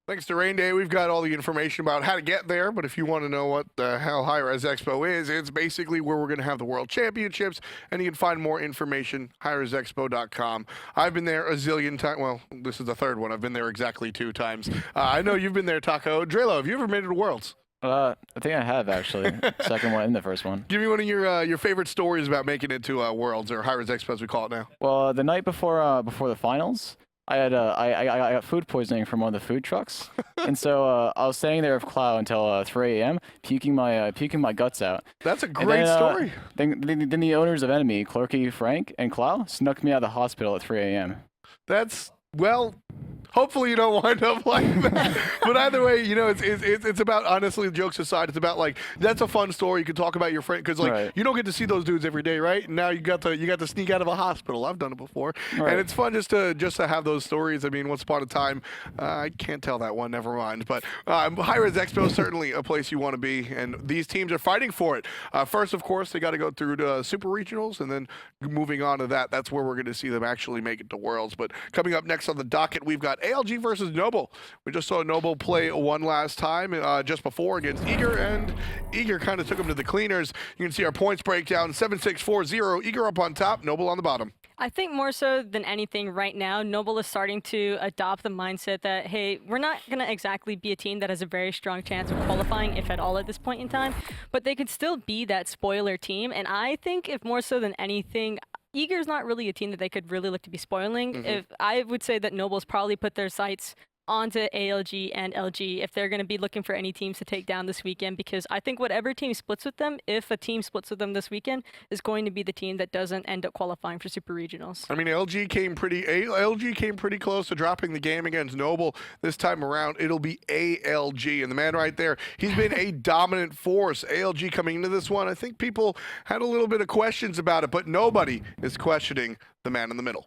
Thanks to Rain Day, we've got all the information about how to get there, but if you want to know what the hell hi-rez Expo is, it's basically where we're going to have the World Championships, and you can find more information, hi-rezexpo.com. I've been there a zillion times. Well, this is the third one. I've been there exactly 2 times. I know you've been there, Taco. Drelo, have you ever made it to Worlds? I think I have, actually. Second one and the first one. Give me one of your favorite stories about making it to Worlds, or hi-rez Expo as we call it now. Well, the night before the finals, I had I got food poisoning from one of the food trucks, and so I was staying there with Clow until 3 a.m. puking my guts out. That's a great story. Then the owners of Enemy, Clerky, Frank, and Clow snuck me out of the hospital at 3 a.m. That's, well, hopefully you don't wind up like that. But either way, you know, it's about, honestly, jokes aside, it's about like, that's a fun story. You can talk about your friend, because like Right. you don't get to see those dudes every day, right? And now you got to sneak out of a hospital. I've done it before, Right. and it's fun just to have those stories. I mean, once upon a time, I can't tell that one. Never mind. But hi-rez Expo is certainly a place you want to be, and these teams are fighting for it. First, of course, they got to go through the Super Regionals, and then moving on to that, that's where we're going to see them actually make it to Worlds. But coming up next on the docket, we've got ALG versus Noble. We just saw Noble play one last time just before against Eager, and Eager kind of took him to the cleaners. You can see our points breakdown: 7-6-4-0. Eager up on top, Noble on the bottom. I think more so than anything right now, Noble is starting to adopt the mindset that, hey, we're not going to exactly be a team that has a very strong chance of qualifying, if at all at this point in time, but they could still be that spoiler team. And I think if more so than anything, Eager's not really a team that they could really look to be spoiling. If I would say that Noble's probably put their sights onto ALG and LG if they're going to be looking for any teams to take down this weekend, because I think whatever team splits with them, if a team splits with them this weekend, is going to be the team that doesn't end up qualifying for Super Regionals. I mean, LG came pretty close to dropping the game against Noble this time around. It'll be ALG, and the man right there, he's been a dominant force. ALG coming into this one, I think people had a little bit of questions about it, but nobody is questioning the man in the middle.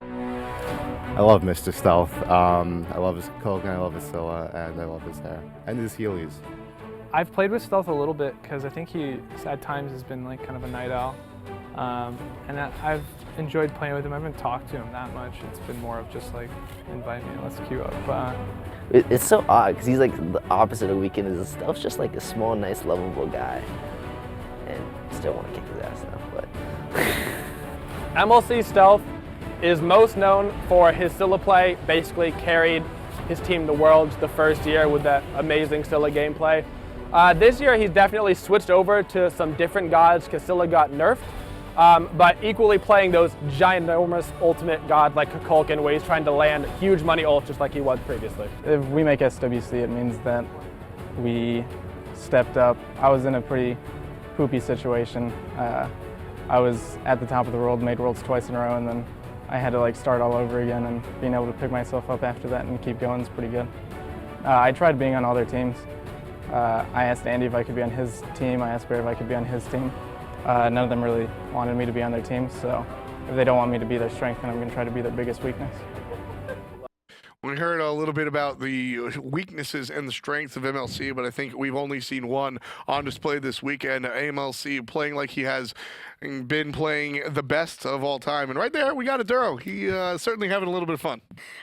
I love Mr. Stealth. I love his Coke, and I love his Scylla, and I love his hair. And his Heelys. I've played with Stealth a little bit because I think he, at times, has been like kind of a night owl. And I've enjoyed playing with him. I haven't talked to him that much. It's been more of just like, invite me, let's queue up. It's so odd because he's like the opposite of Weekend. Is Stealth's just like a small, nice, lovable guy. And still want to kick his ass now, but. MLC Stealth is most known for his Scylla play, basically carried his team to Worlds the first year with that amazing Scylla gameplay. This year he's definitely switched over to some different gods because Scylla got nerfed, but equally playing those ginormous ultimate god like Kukulkan, where he's trying to land huge money ult just like he was previously. If we make SWC, it means that we stepped up. I was in a pretty poopy situation. I was at the top of the world, made Worlds twice in a row, and then I had to like start all over again, and being able to pick myself up after that and keep going is pretty good. I tried being on other teams. I asked Andy if I could be on his team. I asked Bear if I could be on his team. None of them really wanted me to be on their team, so if they don't want me to be their strength, then I'm going to try to be their biggest weakness. We heard a little bit about the weaknesses and the strengths of MLC, but I think we've only seen one on display this weekend. MLC playing like he has been playing the best of all time. And right there, we got Aduro. He certainly having a little bit of fun.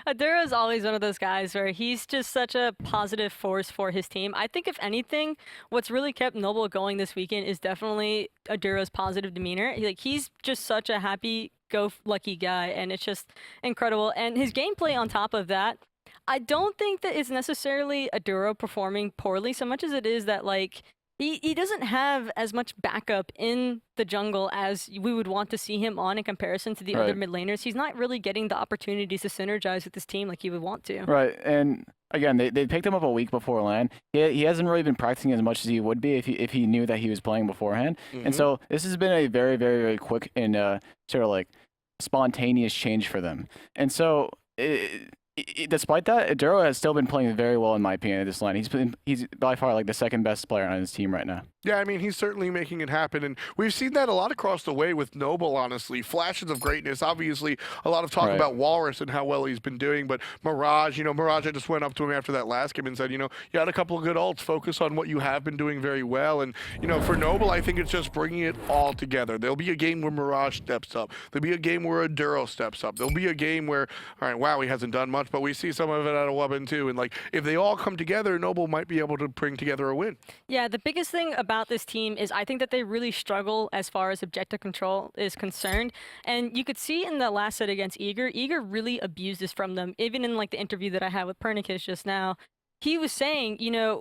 Aduro is always one of those guys where he's just such a positive force for his team. I think if anything, what's really kept Noble going this weekend is definitely Aduro's positive demeanor. He's just such a happy-go-lucky guy, and it's just incredible. And his gameplay on top of that, I don't think that it's necessarily Aduro performing poorly so much as it is that, like, he doesn't have as much backup in the jungle as we would want to see him on in comparison to the other mid laners. He's not really getting the opportunities to synergize with his team like he would want to. Right, and again, they picked him up a week before LAN. He hasn't really been practicing as much as he would be if he knew that he was playing beforehand. And so this has been a very, very, very quick and sort of like spontaneous change for them. And so despite that, Aduro has still been playing very well in my opinion at this line. He's by far like the second best player on his team right now. Yeah, I mean, he's certainly making it happen, and we've seen that a lot across the way with Noble, honestly. Flashes of greatness. Obviously, a lot of talk about Whalrus and how well he's been doing, but Mirage, Mirage, I just went up to him after that last game and said, you had a couple of good ults. Focus on what you have been doing very well, and, for Noble, I think it's just bringing it all together. There'll be a game where Mirage steps up. There'll be a game where Aduro steps up. There'll be a game where, all right, wow, he hasn't done much, but we see some of it out of Wubbn, too, and, if they all come together, Noble might be able to bring together a win. Yeah, the biggest thing about this team is I think that they really struggle as far as objective control is concerned. And you could see in the last set against Eager really abused this from them. Even in the interview that I had with Pernicus just now, he was saying,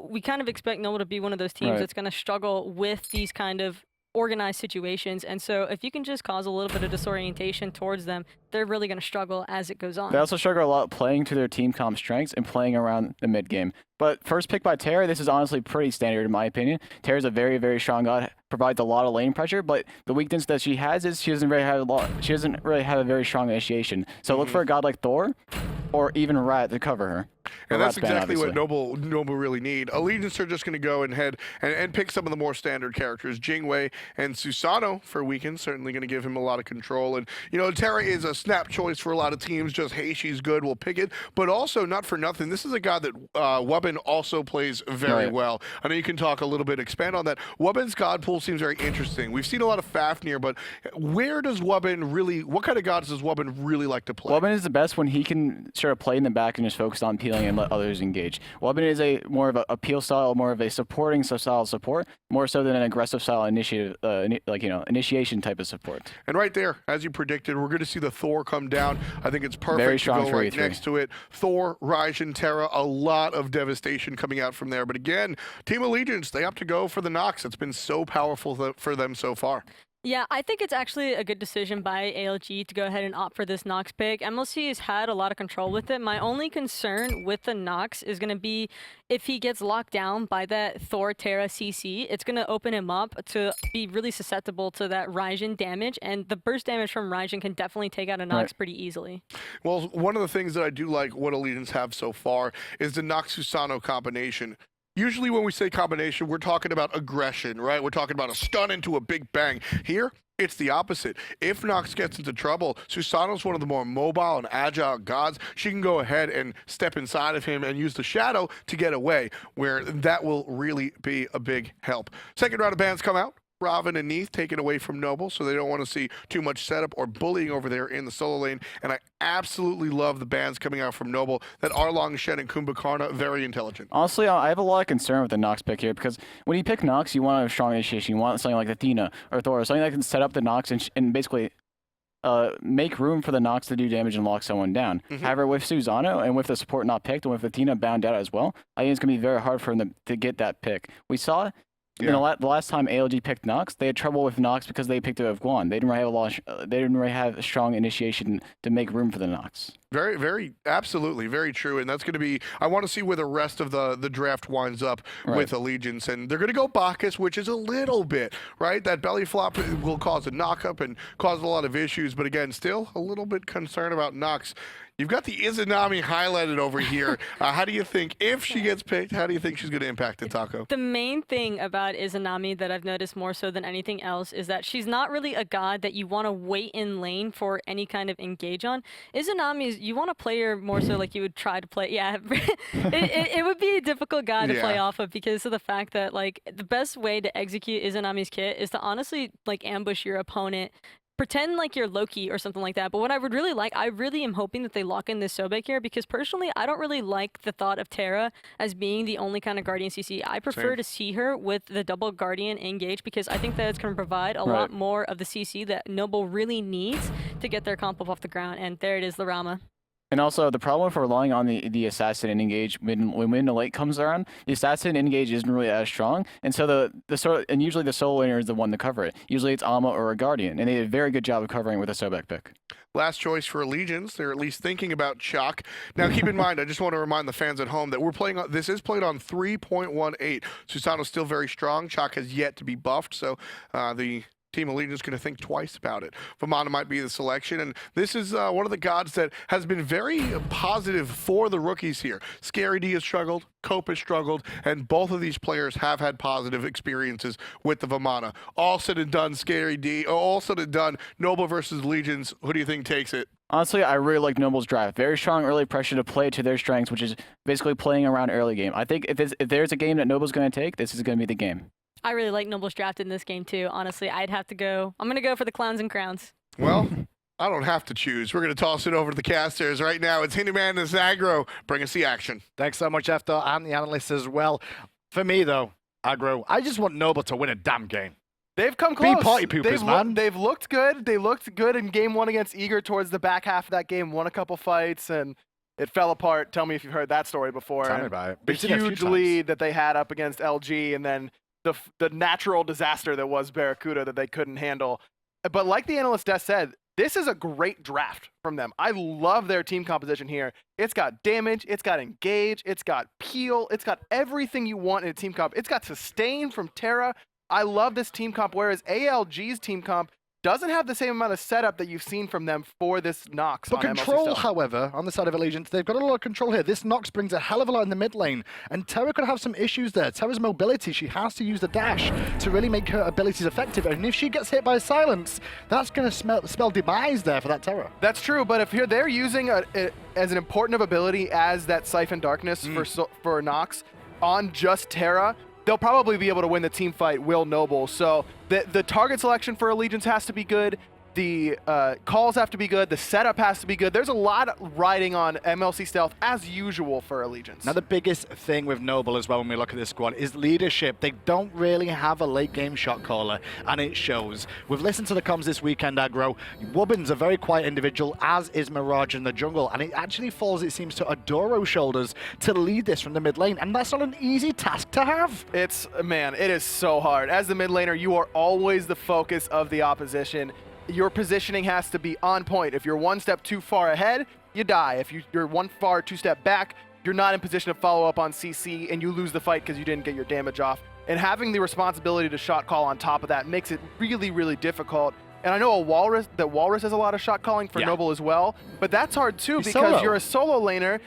we kind of expect Noble to be one of those teams that's going to struggle with these kind of organized situations. And so if you can just cause a little bit of disorientation towards them, they're really going to struggle as it goes on. They also struggle a lot playing to their team comp strengths and playing around the mid game. But first pick by Terra, this is honestly pretty standard in my opinion. Terra's a very, very strong god, provides a lot of lane pressure, but the weakness that she has is she doesn't really have a very strong initiation. So look for a god like Thor or even Rat to cover her. And that's exactly what Noble really need. Allegiance are just going to go ahead and pick some of the more standard characters. Jing and Susano for weekends, certainly going to give him a lot of control. And, Terra is a snap choice for a lot of teams. Just, hey, she's good, we'll pick it. But also, not for nothing, this is a god that Wubbn also plays very well. I know you can talk a little bit, expand on that. Wubbn's god pool seems very interesting. We've seen a lot of Fafnir, but where does Wubbn really, what kind of gods does Wubbn really like to play? Wubbn is the best when he can sort of play in the back and just focus on peeling and let others engage. Wubbn is more of a peel style, more of a supporting style support, more so than an aggressive style initiation type of support. And right there, as you predicted, we're going to see the Thor come down. I think it's perfect to go right next to it. Thor, Raijin, Terra, a lot of devastation coming out from there. But again, Team Allegiance, they have to go for the Nox. It's been so powerful for them so far. Yeah, I think it's actually a good decision by ALG to go ahead and opt for this Nox pick. MLC has had a lot of control with it. My only concern with the Nox is going to be if he gets locked down by that Thor Terra CC, it's going to open him up to be really susceptible to that Raijin damage, and the burst damage from Raijin can definitely take out a Nox pretty easily. Well, one of the things that I do like what Allegiance have so far is the Nox Susano combination. Usually when we say combination, we're talking about aggression, right? We're talking about a stun into a big bang. Here, it's the opposite. If Nox gets into trouble, Susano's one of the more mobile and agile gods. She can go ahead and step inside of him and use the shadow to get away, where that will really be a big help. Second round of bans come out. Robin and Neath taken away from Noble, so they don't want to see too much setup or bullying over there in the solo lane. And I absolutely love the bans coming out from Noble that Arlong, Shen, and Kumbhakarna, very intelligent. Honestly, I have a lot of concern with the Nox pick here because when you pick Nox, you want a strong initiation. You want something like Athena or Thor, something that can set up the Nox and basically make room for the Nox to do damage and lock someone down. However, with Susano and with the support not picked and with Athena bound out as well, I think it's going to be very hard for them to get that pick. We saw the last time ALG picked Nox, they had trouble with Nox because they picked it with Guan. They didn't really have a strong initiation to make room for the Nox. Very, very, absolutely, very true. And that's going to be, I want to see where the rest of the draft winds up with Allegiance. And they're going to go Bacchus, which is a little bit, right? That belly flop will cause a knock-up and cause a lot of issues. But again, still a little bit concerned about Nox. You've got the Izanami highlighted over here. How do you think, if she gets picked, how do you think she's going to impact the Taco? The main thing about Izanami that I've noticed more so than anything else is that she's not really a god that you want to wait in lane for any kind of engage on. Izanami is, you want to play her more so like you would try to play. Yeah, it would be a difficult god to play off of because of the fact that the best way to execute Izanami's kit is to honestly ambush your opponent. Pretend like you're Loki or something like that. But what I would really like, I really am hoping that they lock in this Sobek here because personally, I don't really like the thought of Terra as being the only kind of Guardian CC. I prefer to see her with the double Guardian engage because I think that it's going to provide a lot more of the CC that Noble really needs to get their comp up off the ground. And there it is, the Rama. And also, the problem with relying on the assassin and engage when mid to late comes around, the assassin engage isn't really as strong, and so and usually the solo laner is the one to cover it. Usually it's Alma or a Guardian, and they did a very good job of covering it with a Sobek pick. Last choice for Allegiance. They're at least thinking about Chalk. Now, keep in mind, I just want to remind the fans at home that we're playing. This is played on 3.18. Susano's still very strong. Chalk has yet to be buffed, so the Team Allegiance going to think twice about it. Vamana might be the selection, and this is one of the gods that has been very positive for the rookies here. Scary D has struggled, Cope has struggled, and both of these players have had positive experiences with the Vamana. All said and done, Scary D, all said and done, Noble versus Legions, who do you think takes it? Honestly, I really like Noble's drive. Very strong early pressure to play to their strengths, which is basically playing around early game. I think if there's a game that Noble's going to take, this is going to be the game. I really like Noble's draft in this game too. Honestly, I'm going to go for the Clowns and Crowns. Well, I don't have to choose. We're going to toss it over to the casters right now. It's Hindyman and Zagro. Bring us the action. Thanks so much, Eftor, and the analysts as well. For me, though, Aggro, I just want Noble to win a damn game. They've come close. Be party poopers, man. They've looked good. They looked good in game 1 against Eager towards the back half of that game. Won a couple fights, and it fell apart. Tell me if you've heard that story before. Tell me about it. The We've seen it a few huge times. lead that they had up against LG, and then the natural disaster that was Barracuda that they couldn't handle. But like the analyst Des said, this is a great draft from them. I love their team composition here. It's got damage, it's got engage, it's got peel, it's got everything you want in a team comp. It's got sustain from Terra. I love this team comp, whereas ALG's team comp doesn't have the same amount of setup that you've seen from them for this Nox. But on MLC control, Stealth. however, on the side of Allegiance, they've got a lot of control here. This Nox brings a hell of a lot in the mid lane, and Terra could have some issues there. Terra's mobility, she has to use the dash to really make her abilities effective, and if she gets hit by silence, that's going to spell demise there for that Terra. That's true, but if they're using it as an important of ability as that Siphon Darkness for Nox on just Terra, they'll probably be able to win the team fight, Will Noble. So the target selection for Allegiance has to be good. The calls have to be good. The setup has to be good. There's a lot riding on MLC Stealth, as usual for Allegiance. Now, the biggest thing with Noble as well when we look at this squad is leadership. They don't really have a late-game shot caller, and it shows. We've listened to the comms this weekend, Aggro. Wubbn's a very quiet individual, as is Mirage in the jungle, and it actually falls, it seems, to Adoro's shoulders to lead this from the mid lane, and that's not an easy task to have. Man, it is so hard. As the mid laner, you are always the focus of the opposition. Your positioning has to be on point. If you're one step too far ahead, you die. If you're one far two step back, you're not in position to follow up on CC, and you lose the fight because you didn't get your damage off. And having the responsibility to shot call on top of that makes it really, really difficult. And I know Whalrus has a lot of shot calling for Noble as well, but that's hard too because you're a solo laner.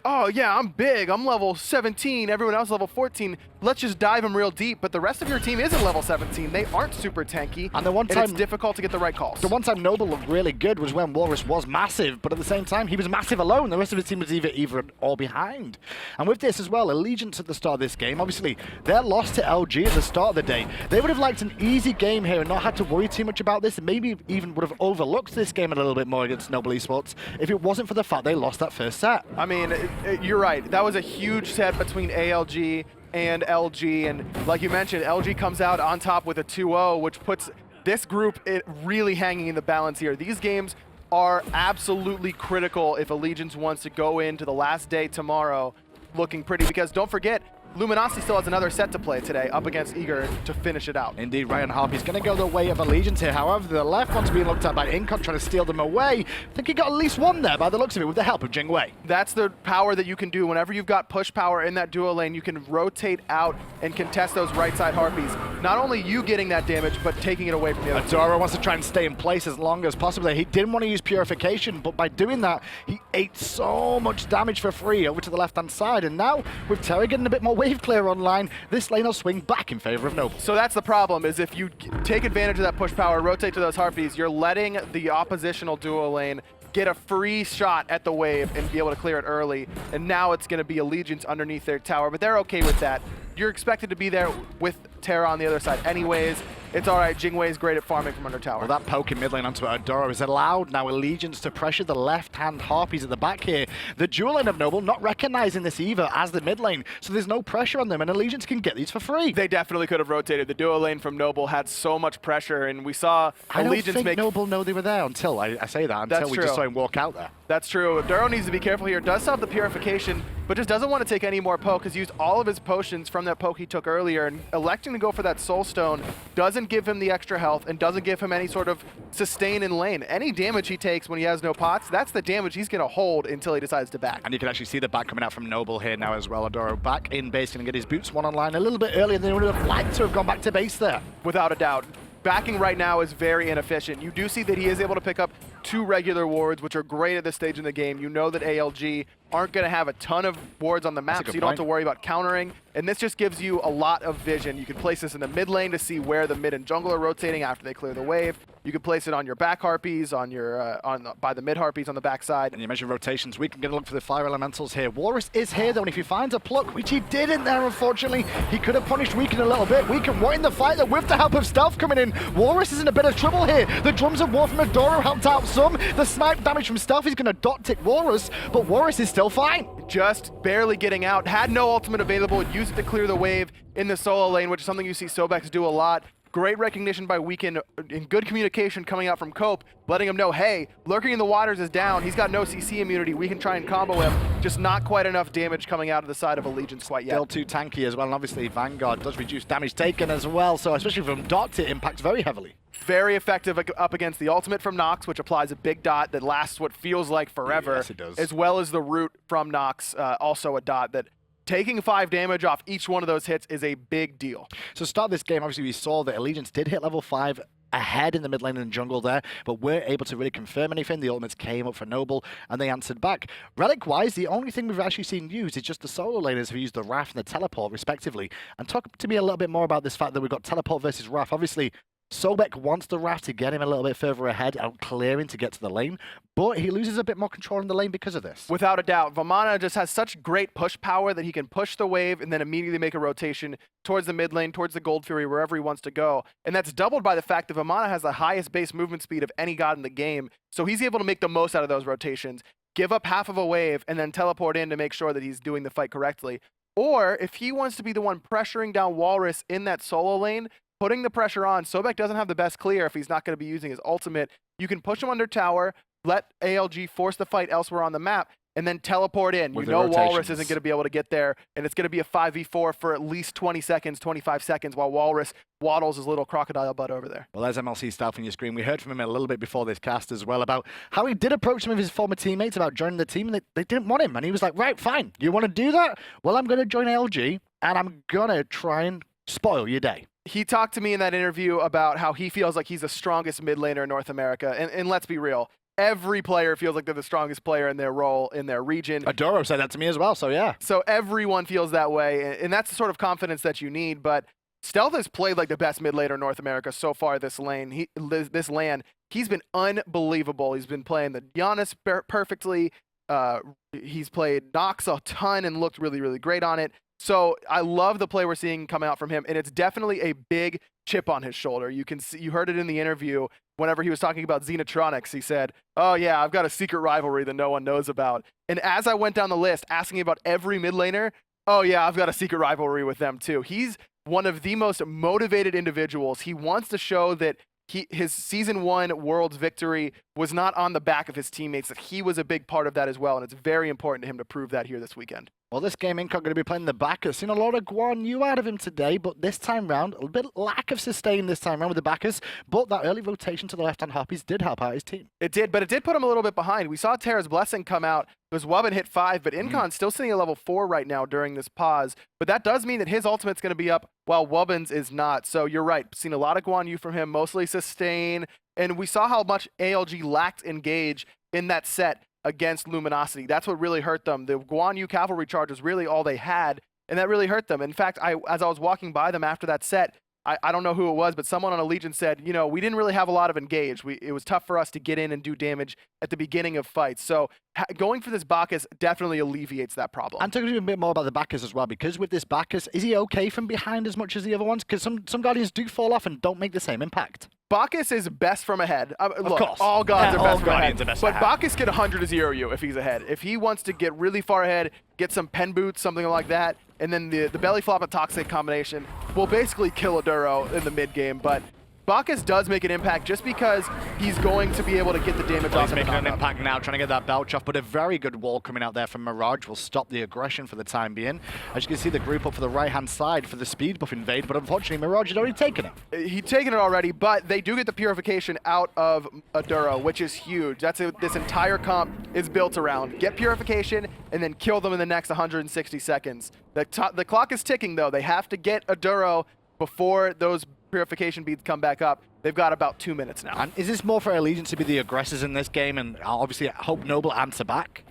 Oh yeah, I'm big, I'm level 17, everyone else level 14. Let's just dive them real deep, but the rest of your team isn't level 17. They aren't super tanky, and it's difficult to get the right calls. The one time Noble looked really good was when Whalrus was massive, but at the same time, he was massive alone. The rest of his team was either or behind. And with this as well, Allegiance at the start of this game, obviously, their loss to LG at the start of the day, they would have liked an easy game here and not had to worry too much about this, and maybe even would have overlooked this game a little bit more against Noble eSports if it wasn't for the fact they lost that first set. I mean, you're right. That was a huge set between ALG and LG, and like you mentioned, LG comes out on top with a 2-0, which puts this group really hanging in the balance here. These games are absolutely critical if Allegiance wants to go into the last day tomorrow looking pretty, because don't forget, Luminosity still has another set to play today up against Eager to finish it out. Indeed, Ryan Harpy's going to go the way of Allegiance here. However, the left one's being looked at by Incon, trying to steal them away. I think he got at least one there by the looks of it with the help of Jing Wei. That's the power that you can do. Whenever you've got push power in that duo lane, you can rotate out and contest those right side Harpies. Not only you getting that damage, but taking it away from the other. Adoro wants to try and stay in place as long as possible. He didn't want to use Purification, but by doing that, he ate so much damage for free over to the left-hand side. And now, with Terra getting a bit more wave clear online, this lane will swing back in favor of Noble. So that's the problem, is if you take advantage of that push power, rotate to those Harpies, you're letting the oppositional duo lane get a free shot at the wave and be able to clear it early. And now it's going to be Allegiance underneath their tower, but they're okay with that. You're expected to be there with Terra on the other side anyways. It's all right. Jing Wei is great at farming from under tower. Well, that poke in mid lane onto Adoro has allowed now Allegiance to pressure the left-hand Harpies at the back here. The dual lane of Noble not recognizing this either as the mid lane, so there's no pressure on them, and Allegiance can get these for free. They definitely could have rotated. The duo lane from Noble had so much pressure, and we saw Allegiance make... Noble know they were there until, I say that, until we just saw him walk out there. That's true. Duro needs to be careful here. Does have the Purification, but just doesn't want to take any more poke. Has used all of his potions from that poke he took earlier, and electing to go for that Soul Stone doesn't give him the extra health and doesn't give him any sort of sustain in lane. Any damage he takes when he has no pots, that's the damage he's going to hold until he decides to back. And you can actually see the back coming out from Noble here now as well. Adoro back in base, going to get his boots one online a little bit earlier than he would have liked to have gone back to base there. Without a doubt. backing right now is very inefficient. You do see that he is able to pick up 2 regular wards, which are great at this stage in the game. You know that ALG aren't going to have a ton of wards on the map, so you don't have to worry about countering. And this just gives you a lot of vision. You can place this in the mid lane to see where the mid and jungle are rotating after they clear the wave. You can place it on your back harpies, on your by the mid harpies on the backside. And you mentioned rotations. We can get a look for the fire elementals here. Whalrus is here though, and if he finds a pluck, which he didn't there, unfortunately, he could have punished Weekend a little bit. Weekend won the fight though with the help of Stealth coming in. Whalrus is in a bit of trouble here. The drums of war from Adoro helped out some. The smite damage from Stealth is going to dot tick Whalrus, but Whalrus is still fine. Just barely getting out. Had no ultimate available. Used it to clear the wave in the solo lane, which is something you see Sobek do a lot. Great recognition by Weekend and good communication coming out from Cope, letting him know, hey, Lurking in the Waters is down. He's got no CC immunity. We can try and combo him. Just not quite enough damage coming out of the side of Allegiance quite yet. Still too tanky as well, and obviously Vanguard does reduce damage taken as well, so especially from Dot, it impacts very heavily. Very effective up against the ultimate from Nox, which applies a big dot that lasts what feels like forever. Yes, it does. As well as the root from Nox, also a dot that taking 5 damage off each one of those hits is a big deal. So start this game, obviously we saw that Allegiance did hit level 5 ahead in the mid lane and jungle there, but weren't able to really confirm anything. The ultimates came up for Noble, and they answered back. Relic-wise, the only thing we've actually seen used is just the solo laners who used the Wrath and the Teleport, respectively. And talk to me a little bit more about this fact that we've got Teleport versus Wrath. Obviously, Sobek wants the Wrath to get him a little bit further ahead, out clearing to get to the lane, but he loses a bit more control in the lane because of this. Without a doubt, Vamana just has such great push power that he can push the wave and then immediately make a rotation towards the mid lane, towards the Gold Fury, wherever he wants to go. And that's doubled by the fact that Vamana has the highest base movement speed of any god in the game, so he's able to make the most out of those rotations, give up half of a wave, and then teleport in to make sure that he's doing the fight correctly. Or if he wants to be the one pressuring down Whalrus in that solo lane, putting the pressure on, Sobek doesn't have the best clear if he's not going to be using his ultimate. You can push him under tower, let ALG force the fight elsewhere on the map, and then teleport in. You know Whalrus isn't going to be able to get there, and it's going to be a 5v4 for at least 20 seconds, 25 seconds, while Whalrus waddles his little crocodile butt over there. Well, there's MLC Stealth on your screen. We heard from him a little bit before this cast as well about how he did approach some of his former teammates about joining the team, and they didn't want him. And he was like, right, fine. You want to do that? Well, I'm going to join ALG, and I'm going to try and spoil your day. He talked to me in that interview about how he feels like he's the strongest mid laner in North America. And let's be real, every player feels like they're the strongest player in their role, in their region. Adoro said that to me as well, so yeah. So everyone feels that way, and that's the sort of confidence that you need. But Stealth has played like the best mid laner in North America so far this lane. This LAN. He's been unbelievable. He's been playing the Giannis perfectly. He's played Nox a ton and looked really, really great on it. So I love the play we're seeing come out from him, and it's definitely a big chip on his shoulder. You can see, you heard it in the interview whenever he was talking about Xenotronics. He said, oh yeah, I've got a secret rivalry that no one knows about. And as I went down the list asking about every mid laner, oh yeah, I've got a secret rivalry with them too. He's one of the most motivated individuals. He wants to show that his Season 1 Worlds victory was not on the back of his teammates, that he was a big part of that as well, and it's very important to him to prove that here this weekend. Well, this game, Incon going to be playing the Bacchus. Seen a lot of Guan Yu out of him today, but this time round, a bit lack of sustain this time round with the Bacchus, but that early rotation to the left-hand harpies did help out his team. It did, but it did put him a little bit behind. We saw Terra's Blessing come out. It was Wubbn hit 5, but Incon's still sitting at level 4 right now during this pause, but that does mean that his ultimate's going to be up while Wubbn's is not. So you're right, seen a lot of Guan Yu from him, mostly sustain, and we saw how much ALG lacked engage in that set against Luminosity. That's what really hurt them. The Guan Yu cavalry charge was really all they had, and that really hurt them. In fact, as I was walking by them after that set, I don't know who it was, but someone on Allegiance said, you know, we didn't really have a lot of engage. It was tough for us to get in and do damage at the beginning of fights. So going for this Bacchus definitely alleviates that problem. I'm talking a bit more about the Bacchus as well, because with this Bacchus, is he okay from behind as much as the other ones? Because some Guardians do fall off and don't make the same impact. Bacchus is best from ahead. Look, course. all gods are best from ahead. But ahead. Bacchus get 100 to 0 you if he's ahead. If he wants to get really far ahead, get some pen boots, something like that, and then the belly flop and toxic combination will basically kill Aduro in the mid game. But Bacchus does make an impact just because he's going to be able to get the damage off. He's making an impact now, trying to get that belch off, but a very good wall coming out there from Mirage will stop the aggression for the time being. As you can see, the group up for the right-hand side for the speed buff invade, but unfortunately, Mirage had already taken it. He'd taken it already, but they do get the purification out of Aduro, which is huge. That's this entire comp is built around. Get purification and then kill them in the next 160 seconds. The clock is ticking, though. They have to get Aduro before those purification beads come back up. They've got about 2 minutes now. And is this more for Allegiance to be the aggressors in this game and obviously hope Noble answer back?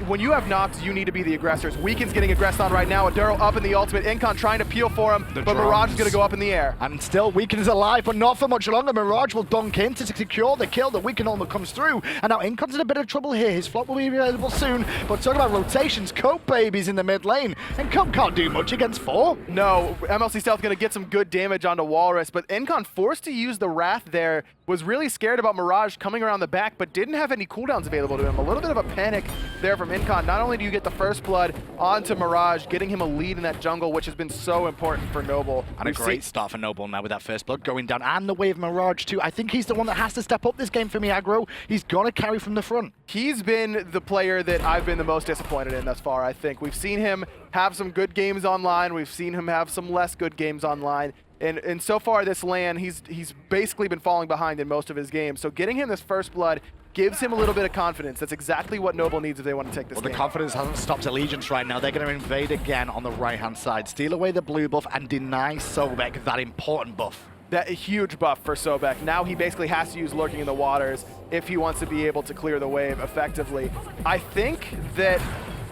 When you have Nox, you need to be the aggressors. Weaken's getting aggressed on right now. Aduro up in the ultimate. Incon trying to peel for him, but Mirage is going to go up in the air. And still, Weaken is alive, but not for much longer. Mirage will dunk in to secure the kill. The Weaken almost comes through. And now Incon's in a bit of trouble here. His flop will be available soon. But talking about rotations, Copebby's in the mid lane. And Cope can't do much against 4. No, MLC Stealth going to get some good damage onto Whalrus, but Incon forced to use the Wrath there. Was really scared about Mirage coming around the back, but didn't have any cooldowns available to him. A little bit of a panic there from Incon. Not only do you get the first blood onto Mirage, getting him a lead in that jungle, which has been so important for Noble. And a great start for Noble now with that first blood going down. And the wave Mirage too. I think he's the one that has to step up this game for me, aggro. He's got to carry from the front. He's been the player that I've been the most disappointed in thus far, I think. We've seen him have some good games online. We've seen him have some less good games online. And so far this LAN, he's basically been falling behind in most of his games. So getting him this first blood gives him a little bit of confidence. That's exactly what Noble needs if they want to take this game. The confidence hasn't stopped Allegiance right now. They're going to invade again on the right-hand side, steal away the blue buff and deny Sobek that important buff. That a huge buff for Sobek. Now he basically has to use Lurking in the Waters if he wants to be able to clear the wave effectively. I think that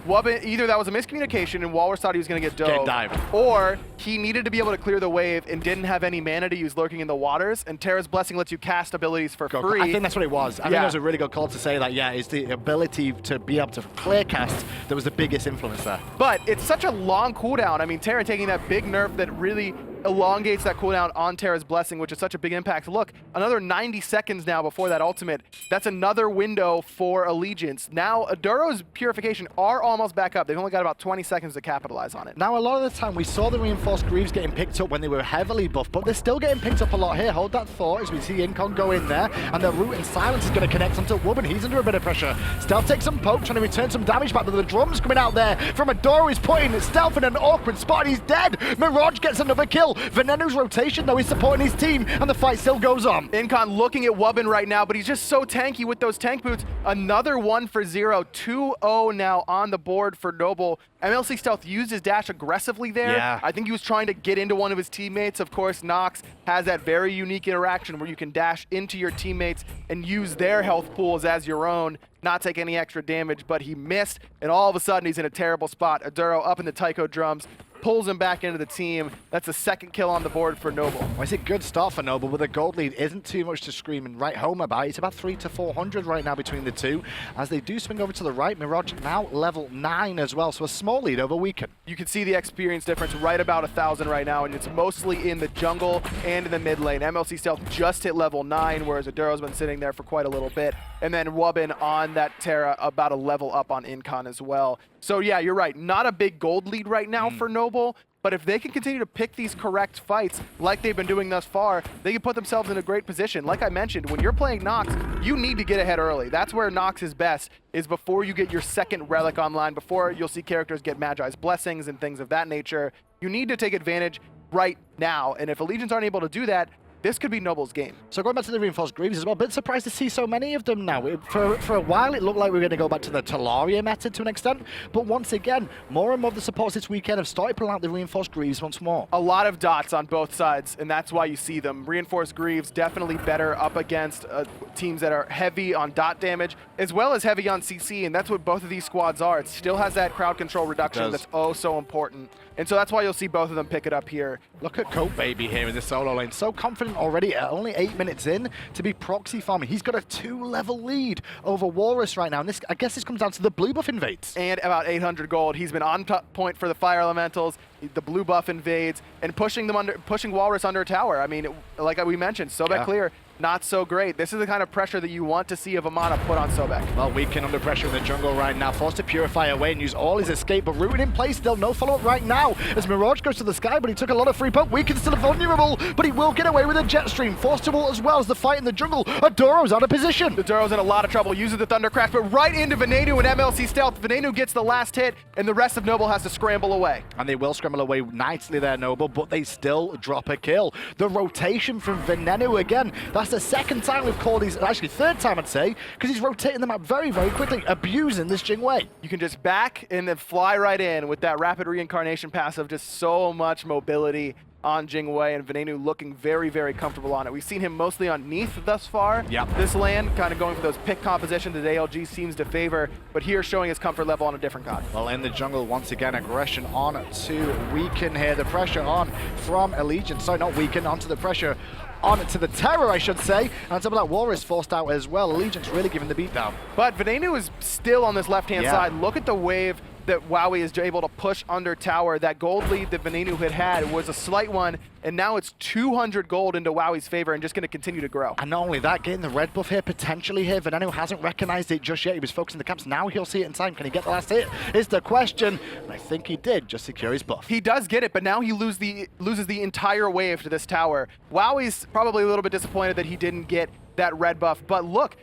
Wubbn, either that was a miscommunication and Whalrus thought he was going to get dove, or he needed to be able to clear the wave and didn't have any mana to use Lurking in the Waters, and Terra's Blessing lets you cast abilities for free. I think that's what it was. I think it was a really good call to say that, yeah, it's the ability to be able to clear cast that was the biggest influence there. But it's such a long cooldown. I mean, Terra taking that big nerf that really elongates that cooldown on Terra's Blessing, which is such a big impact. Look, another 90 seconds now before that ultimate. That's another window for Allegiance. Now, Aduro's Purification are almost back up. They've only got about 20 seconds to capitalize on it. Now, a lot of the time, we saw the Reinforced Greaves getting picked up when they were heavily buffed, but they're still getting picked up a lot here. Hold that thought as we see Incon go in there, and the Root and Silence is going to connect onto Wubbn. He's under a bit of pressure. Stealth takes some poke, trying to return some damage back, but the drums coming out there from Aduro is putting Stealth in an awkward spot, and he's dead. Mirage gets another kill. Venenu's rotation, though, is supporting his team, and the fight still goes on. Incon looking at Wubbn right now, but he's just so tanky with those tank boots. Another 1 for 0. 2-0 now on the board for Noble. MLC Stealth used his dash aggressively there. Yeah. I think he was trying to get into one of his teammates. Of course, Nox has that very unique interaction where you can dash into your teammates and use their health pools as your own, not take any extra damage, but he missed, and all of a sudden he's in a terrible spot. Aduro up in the taiko drums, pulls him back into the team. That's a second kill on the board for Noble. Well, it's a good start for Noble, but the gold lead isn't too much to scream and write home about. It's about 300 to 400 right now between the two. As they do swing over to the right, Mirage now level 9 as well, so a small lead over Weaken. You can see the experience difference right about 1,000 right now, and it's mostly in the jungle and in the mid lane. MLC Stealth just hit level 9, whereas Aduro's been sitting there for quite a little bit. And then Wubbn on that Terra about a level up on Incon as well. So yeah, you're right. Not a big gold lead right now for Noble, but if they can continue to pick these correct fights like they've been doing thus far, they can put themselves in a great position. Like I mentioned, when you're playing Nox, you need to get ahead early. That's where Nox is best, is before you get your second relic online, before you'll see characters get Magi's Blessings and things of that nature. You need to take advantage right now, and if Allegiance aren't able to do that, this could be Noble's game. So going back to the Reinforced Greaves as well, a bit surprised to see so many of them now. For a while, it looked like we were going to go back to the Talaria method to an extent, but once again, more and more of the supports this weekend have started pulling out the Reinforced Greaves once more. A lot of dots on both sides, and that's why you see them. Reinforced Greaves definitely better up against teams that are heavy on dot damage, as well as heavy on CC, and that's what both of these squads are. It still has that crowd control reduction that's oh so important. And so that's why you'll see both of them pick it up here. Look at Copebby here in the solo lane. So confident already at only 8 minutes in to be proxy farming. He's got a 2-level lead over Whalrus right now. And this, I guess this comes down to the blue buff invades. And about 800 gold. He's been on top point for the fire elementals. The blue buff invades and pushing Whalrus under a tower. I mean, like we mentioned, Sobek clear. Not so great. This is the kind of pressure that you want to see a Vamana put on Sobek. Well, Weaken under pressure in the jungle right now, forced to purify away and use all his escape, but rooted in place still, no follow-up right now as Mirage goes to the sky, but he took a lot of free poke. Weaken's still vulnerable, but he will get away with a jet stream. Forced to ult as well as the fight in the jungle. Aduro's out of position. Aduro's in a lot of trouble, uses the Thunder Crash, but right into Venenu and MLC Stealth. Venenu gets the last hit, and the rest of Noble has to scramble away. And they will scramble away nicely there, Noble, but they still drop a kill. The rotation from Venenu again, that's the second time we've called these, actually third time I'd say, because he's rotating the map very, very quickly, abusing this Jing way. You can just back and then fly right in with that rapid reincarnation passive, just so much mobility on Jing and Venenu looking very, very comfortable on it. We've seen him mostly on Neath thus far. This lane, kind of going for those pick compositions that ALG seems to favor, but here showing his comfort level on a different god. Well, in the jungle, once again, aggression on to Weaken here. The pressure on from Allegiance. Sorry, not Weaken, onto the pressure on to the Terra, I should say. And on top of that, Whalrus forced out as well. Allegiance really giving the beat down. But Venenu is still on this left-hand side. Look at the wave that Wowy is able to push under tower. That gold lead that Venenu had was a slight one, and now it's 200 gold into Wowy's favor and just going to continue to grow. And not only that, getting the red buff here potentially here. Venenu hasn't recognized it just yet. He was focusing the camps. Now he'll see it in time. Can he get the last hit? Is the question. And I think he did just secure his buff. He does get it, but now he loses the entire wave to this tower. Wowy's probably a little bit disappointed that he didn't get that red buff, but look,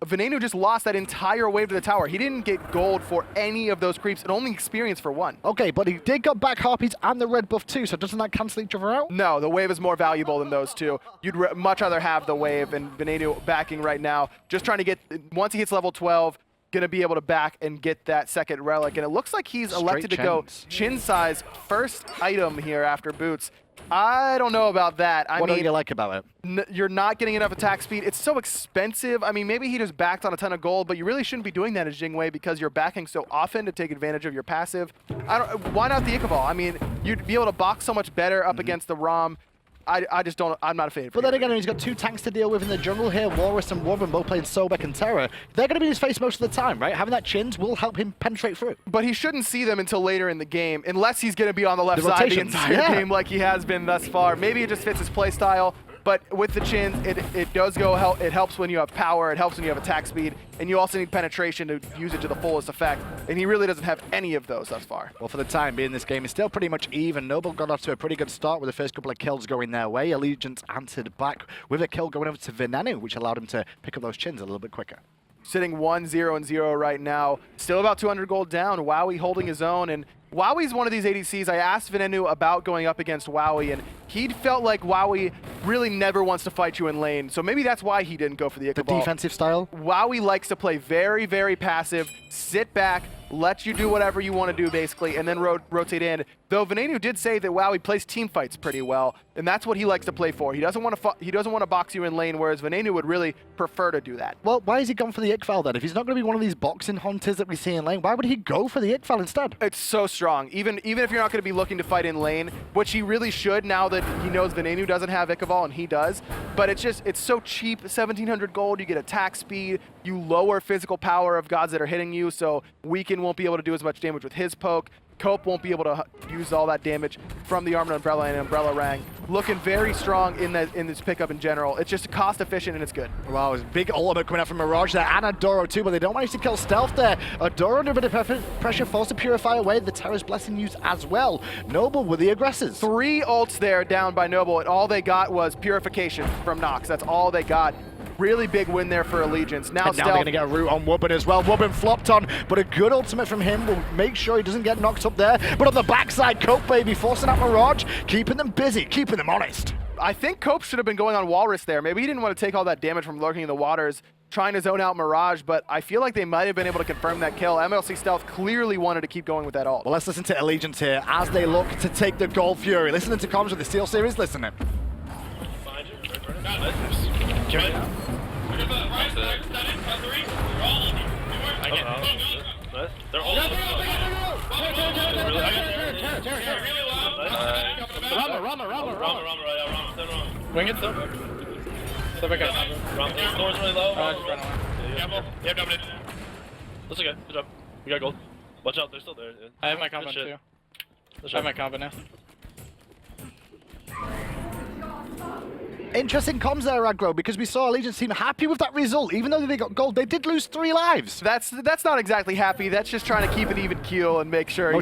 Venenu just lost that entire wave to the tower. He didn't get gold for any of those creeps and only experience for one. Okay, but he did get back harpies and the red buff too, so doesn't that cancel each other out? No, the wave is more valuable than those two. You'd much rather have the wave, and Venenu backing right now, just trying to get, once he hits level 12, gonna be able to back and get that second relic. And it looks like he's elected to go chin size first item here after boots. I don't know about that. What don't you like about it? You're not getting enough attack speed. It's so expensive. I mean, maybe he just backed on a ton of gold, but you really shouldn't be doing that as Jing because you're backing so often to take advantage of your passive. Why not the Ichabod? I mean, you'd be able to box so much better up against the Rom. I just don't, I'm not a fan. But then again, he's got two tanks to deal with in the jungle here. Whalrus and Wubbn both playing Sobek and Terra. They're going to be in his face most of the time, right? Having that chins will help him penetrate through. But he shouldn't see them until later in the game, unless he's going to be on the left side the entire game like he has been thus far. Maybe it just fits his play style. But with the chins, it does go help. It helps when you have power. It helps when you have attack speed, and you also need penetration to use it to the fullest effect. And he really doesn't have any of those thus far. Well, for the time being, this game is still pretty much even. Noble got off to a pretty good start with the first couple of kills going their way. Allegiance answered back with a kill going over to Venenu, which allowed him to pick up those chins a little bit quicker. Sitting 1-0-0 right now. Still about 200 gold down. Wowy holding his own, and Wowy's one of these ADCs. I asked Venenu about going up against Wowy, and he felt like Wowy really never wants to fight you in lane. So maybe that's why he didn't go for the Ichabod. The defensive style? Wowy likes to play very, very passive, sit back, let you do whatever you want to do, basically, and then rotate in. Though Venenu did say that Wowy plays team fights pretty well, and that's what he likes to play for. He doesn't want to box you in lane, whereas Venenu would really prefer to do that. Well, why has he gone for the Ichval then? If he's not going to be one of these boxing hunters that we see in lane, why would he go for the Ichval instead? It's so strong. Even if you're not going to be looking to fight in lane, which he really should now that he knows Venenu doesn't have Ichabod and he does. But it's so cheap, 1,700 gold. You get attack speed. You lower physical power of gods that are hitting you, so Weaken won't be able to do as much damage with his poke. Cope won't be able to use all that damage from the Armored Umbrella and Umbrella Rang. Looking very strong in this pickup in general. It's just cost efficient and it's good. Wow, it's big ultimate coming out from Mirage there, and Adoro too, but they don't manage to kill Stealth there. Adoro under a bit of pressure, forced to purify away. The Terra's Blessing used as well. Noble with the aggressors. 3 ults there down by Noble, and all they got was purification from Nox. That's all they got. Really big win there for Allegiance. Now they're going to get a root on Wubbn as well. Wubbn flopped on, but a good ultimate from him will make sure he doesn't get knocked up there. But on the backside, Copebby forcing out Mirage, keeping them busy, keeping them honest. I think Cope should have been going on Whalrus there. Maybe he didn't want to take all that damage from lurking in the waters, trying to zone out Mirage, but I feel like they might have been able to confirm that kill. MLC Stealth clearly wanted to keep going with that ult. Well, let's listen to Allegiance here as they look to take the Gold Fury. Listening to comms with the Steel Series, listening. They're all Rama. Wing it, Sobek. Sobek got Rama. Thor's really low. Yeah, dominate. That's okay. Good job. We got gold. Watch out, they're still there. I have my combo too. I have my combo now. Interesting comms there, Aggro, because we saw Allegiance seem happy with that result. Even though they got gold, they did lose 3 lives. That's not exactly happy. That's just trying to keep it even keel and make sure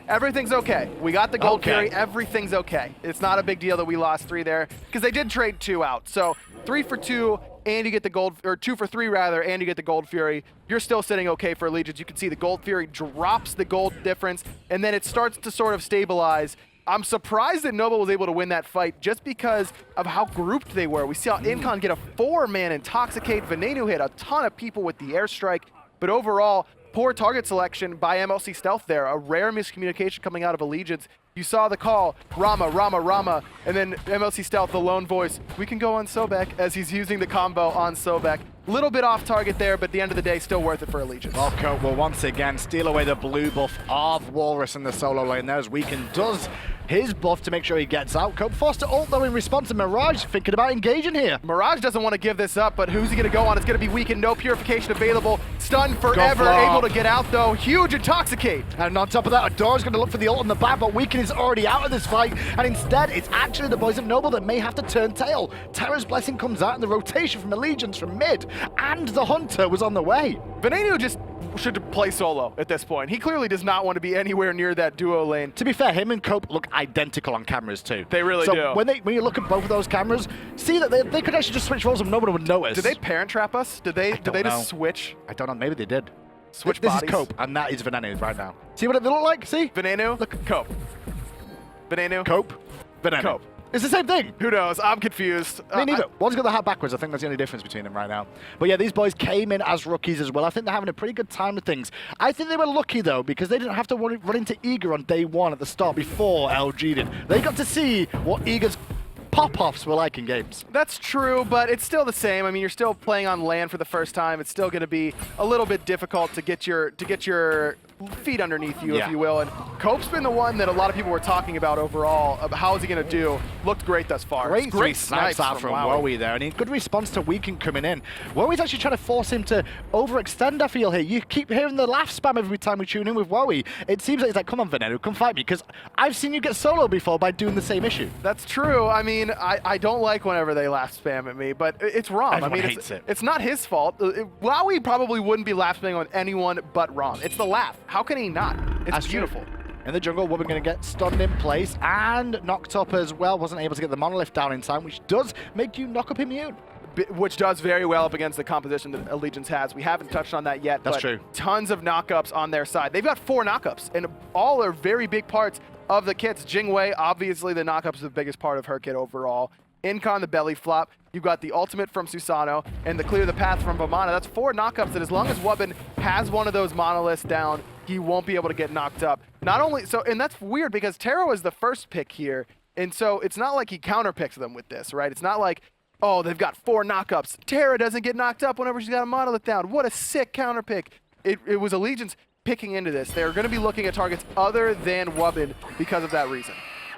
everything's okay. We got the gold carry. Everything's okay. It's not a big deal that we lost 3 there because they did trade 2 out. So 3 for 2, and you get the gold, or 2 for 3 rather, and you get the Gold Fury. You're still sitting okay for Allegiance. You can see the Gold Fury drops the gold difference, and then it starts to sort of stabilize. I'm surprised that Noble was able to win that fight just because of how grouped they were. We saw Incon get a 4-man intoxicate. Venenu hit a ton of people with the airstrike. But overall, poor target selection by MLC Stealth there. A rare miscommunication coming out of Allegiance. You saw the call, Rama, Rama, Rama, and then MLC Stealth, the lone voice. We can go on Sobek as he's using the combo on Sobek. Little bit off target there, but at the end of the day, still worth it for Allegiance. Well, Cope will once again steal away the blue buff of Whalrus in the solo lane there as Weekend does his buff to make sure he gets out. Cope forced to ult though in response to Mirage, thinking about engaging here. Mirage doesn't want to give this up, but who's he going to go on? It's going to be Weekend, no purification available. Stunned forever, able to get out though. Huge intoxicate. And on top of that, Adora's going to look for the ult in the back, but Weekend is already out of this fight. And instead, it's actually the boys of Noble that may have to turn tail. Terra's blessing comes out in the rotation from Allegiance from mid, and the Hunter was on the way. Venenu just should play solo at this point. He clearly does not want to be anywhere near that duo lane. To be fair, him and Cope look identical on cameras too. They really so do. When you look at both of those cameras, see that they could actually just switch roles and nobody would notice. Did they parent trap us? Did they just switch? I don't know. Maybe they did. Switch This bodies? is Cope, and that is Venenu right now. See what they look like? See? Venenu? Look, Cope. Venenu? Cope. Venenu. Cope. It's the same thing. Who knows? I'm confused. Me neither. One's got the hat backwards. I think that's the only difference between them right now. But yeah, these boys came in as rookies as well. I think they're having a pretty good time with things. I think they were lucky though, because they didn't have to run into Eager on day one at the start before LG did. They got to see what Eager's pop-offs were like in games. That's true, but it's still the same. I mean, you're still playing on land for the first time. It's still going to be a little bit difficult to get your feet underneath you, if you will. And Cope's been the one that a lot of people were talking about overall. How is he going to do? Looked great thus far. Great snipes out from Wowy there, and good response to Weekend coming in. Wowy's actually trying to force him to overextend, I feel, here. You keep hearing the laugh spam every time we tune in with Wowy. It seems like he's like, come on, Venenu, come fight me, because I've seen you get solo before by doing the same issue. That's true. I mean, I don't like whenever they laugh spam at me, but it's Rom. Everyone I mean, hates it. It's not his fault. Wowy probably wouldn't be laugh spamming on anyone but Rom. It's the laugh. How can he not? It's That's beautiful. True. In the jungle, Wubbn going to get stunned in place and knocked up as well. Wasn't able to get the monolith down in time, which does make you knock up immune. Which does very well up against the composition that Allegiance has. We haven't touched on that yet. That's but true. Tons of knockups on their side. They've got 4 knockups, and all are very big parts of the kits. Jing, obviously the knockups is the biggest part of her kit overall. Incon, the belly flop. You've got the ultimate from Susano and the clear the path from Vamana. That's 4 knockups that as long as Wubbn has one of those monoliths down, he won't be able to get knocked up. Not only so, and that's weird because Terra was the first pick here, and so it's not like he counterpicks them with this, right? It's not like, oh, they've got 4 knockups. Terra doesn't get knocked up whenever she's got a monolith down. What a sick counterpick. It was Allegiance picking into this. They're going to be looking at targets other than Wubbn because of that reason.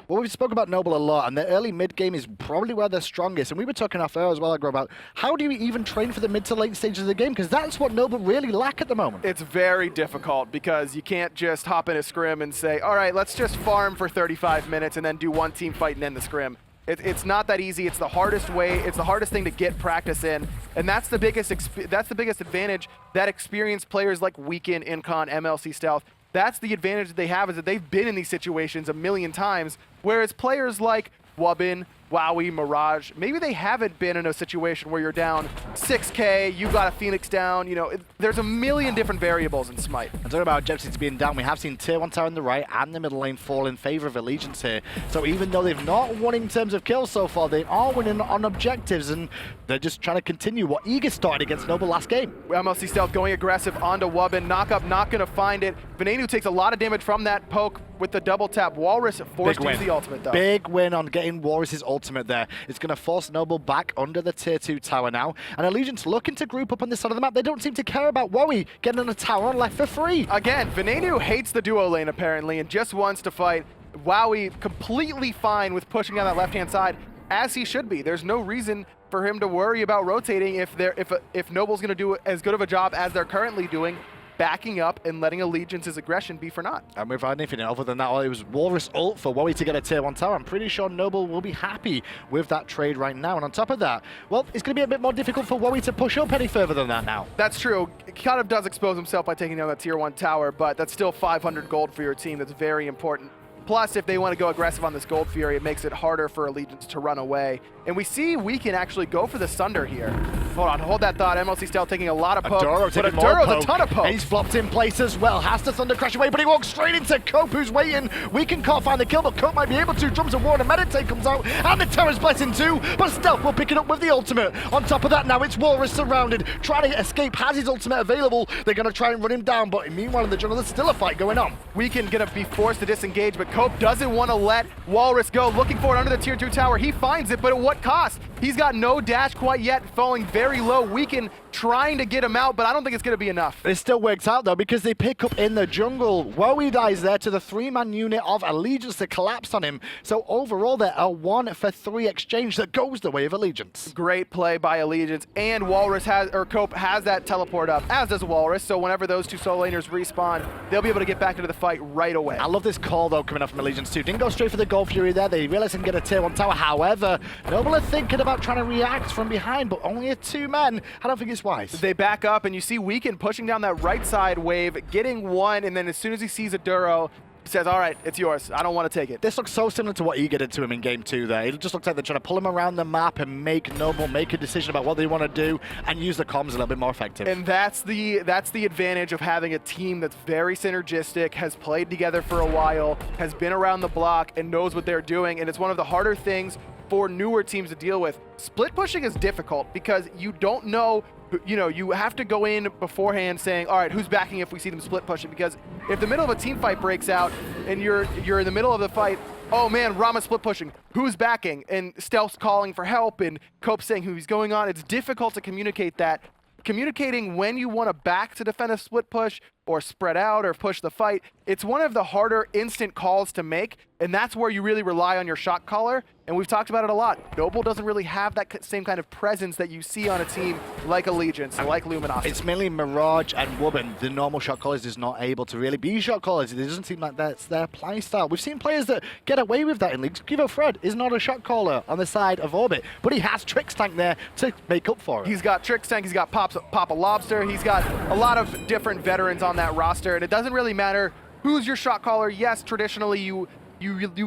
Well, we've spoken about Noble a lot, and the early mid game is probably where they're strongest. And we were talking off air as well, about how do you even train for the mid to late stages of the game? Because that's what Noble really lack at the moment. It's very difficult because you can't just hop in a scrim and say, all right, let's just farm for 35 minutes and then do one team fight and end the scrim. It's not that easy. It's the hardest way. It's the hardest thing to get practice in, and that's the biggest advantage that experienced players like Weekend, Incon, MLC Stealth. That's the advantage that they have, is that they've been in these situations a million times, whereas players like Wubbn, Wowy, Mirage, maybe they haven't been in a situation where you're down 6K, you got a Phoenix down, you know, there's a million different variables in Smite. And talking about objectives being down, we have seen Tier 1 tower on the right and the middle lane fall in favor of Allegiance here. So even though they've not won in terms of kills so far, they are winning on objectives, and they're just trying to continue what Eager started against Noble last game. MLC Stealth going aggressive onto Wubbn, knockup not going to find it. Venenu takes a lot of damage from that poke with the double tap. Whalrus forced to use the ultimate though. Big win on getting Whalrus' ultimate there. It's going to force Noble back under the Tier 2 tower now. And Allegiance looking to group up on this side of the map. They don't seem to care about Wowy getting on a tower on left for free. Again, Venenu hates the duo lane apparently and just wants to fight. Wowy completely fine with pushing on that left-hand side, as he should be. There's no reason for him to worry about rotating if Noble's going to do as good of a job as they're currently doing, backing up and letting Allegiance's aggression be for naught. And without anything other than that, it was Whalrus ult for Wowy to get a Tier 1 tower. I'm pretty sure Noble will be happy with that trade right now. And on top of that, well, it's going to be a bit more difficult for Wowy to push up any further than that now. That's true. He kind of does expose himself by taking down that Tier 1 tower, but that's still 500 gold for your team. That's very important. Plus, if they want to go aggressive on this Gold Fury, it makes it harder for Allegiance to run away. And we see we can actually go for the Sunder here. Hold on, hold that thought. MLC Stealth taking a lot of poke, but Aduro's a ton of poke. And he's flopped in place as well. Has to Thunder crash away, but he walks straight into Cope, who's waiting. Weekend can't find the kill, but Cope might be able to. Drums of War and Meditate comes out, and the Terra's Blessing too, but Stealth will pick it up with the ultimate. On top of that, now it's Whalrus surrounded, trying to escape, has his ultimate available. They're going to try and run him down, but meanwhile in the jungle, there's still a fight going on. Weekend going to be forced to disengage, but Cope doesn't want to let Whalrus go. Looking for it under the tier 2 tower. He finds it, but at what cost? He's got no dash quite yet, falling very low. Weekend trying to get him out, but I don't think it's going to be enough. It still works out though, because they pick up in the jungle. Wowy dies there to the 3-man unit of Allegiance that collapsed on him. So overall there, a 1-for-3 exchange that goes the way of Allegiance. Great play by Allegiance, and Whalrus has, or Cope has that teleport up, as does Whalrus. So whenever those two solo laners respawn, they'll be able to get back into the fight right away. I love this call though coming up from Allegiance too. Didn't go straight for the Gold Fury there. They realize they can get a tier 1 tower. However, Noble are thinking about trying to react from behind, but only a 2-man. I don't think it's wise. They back up, and you see Weekend pushing down that right side wave, getting one, and then as soon as he sees Aduro, he says, all right, it's yours. I don't want to take it. This looks so similar to what Eager did to him in Game 2 there. It just looks like they're trying to pull him around the map and make Noble make a decision about what they want to do and use the comms a little bit more effective. And that's the advantage of having a team that's very synergistic, has played together for a while, has been around the block, and knows what they're doing. And it's one of the harder things for newer teams to deal with. Split pushing is difficult because you don't know, you have to go in beforehand saying, all right, who's backing if we see them split pushing? Because if the middle of a team fight breaks out and you're in the middle of the fight, oh man, Rama's split pushing, who's backing? And Stealth's calling for help and Cope saying who's going on. It's difficult to communicate that. Communicating when you want to back to defend a split push or spread out or push the fight, it's one of the harder instant calls to make, and that's where you really rely on your shot caller, and we've talked about it a lot. Noble doesn't really have that same kind of presence that you see on a team like Allegiance, like Luminosity. It's mainly Mirage and Wubbn. The normal shot callers is not able to really be shot callers. It doesn't seem like that's their play style. We've seen players that get away with that in leagues. Givo Fred is not a shot caller on the side of Orbit, but he has Trix Tank there to make up for it. He's got Trix Tank, he's got Papa Lobster, he's got a lot of different veterans on that roster, and it doesn't really matter who's your shot caller. Yes, traditionally you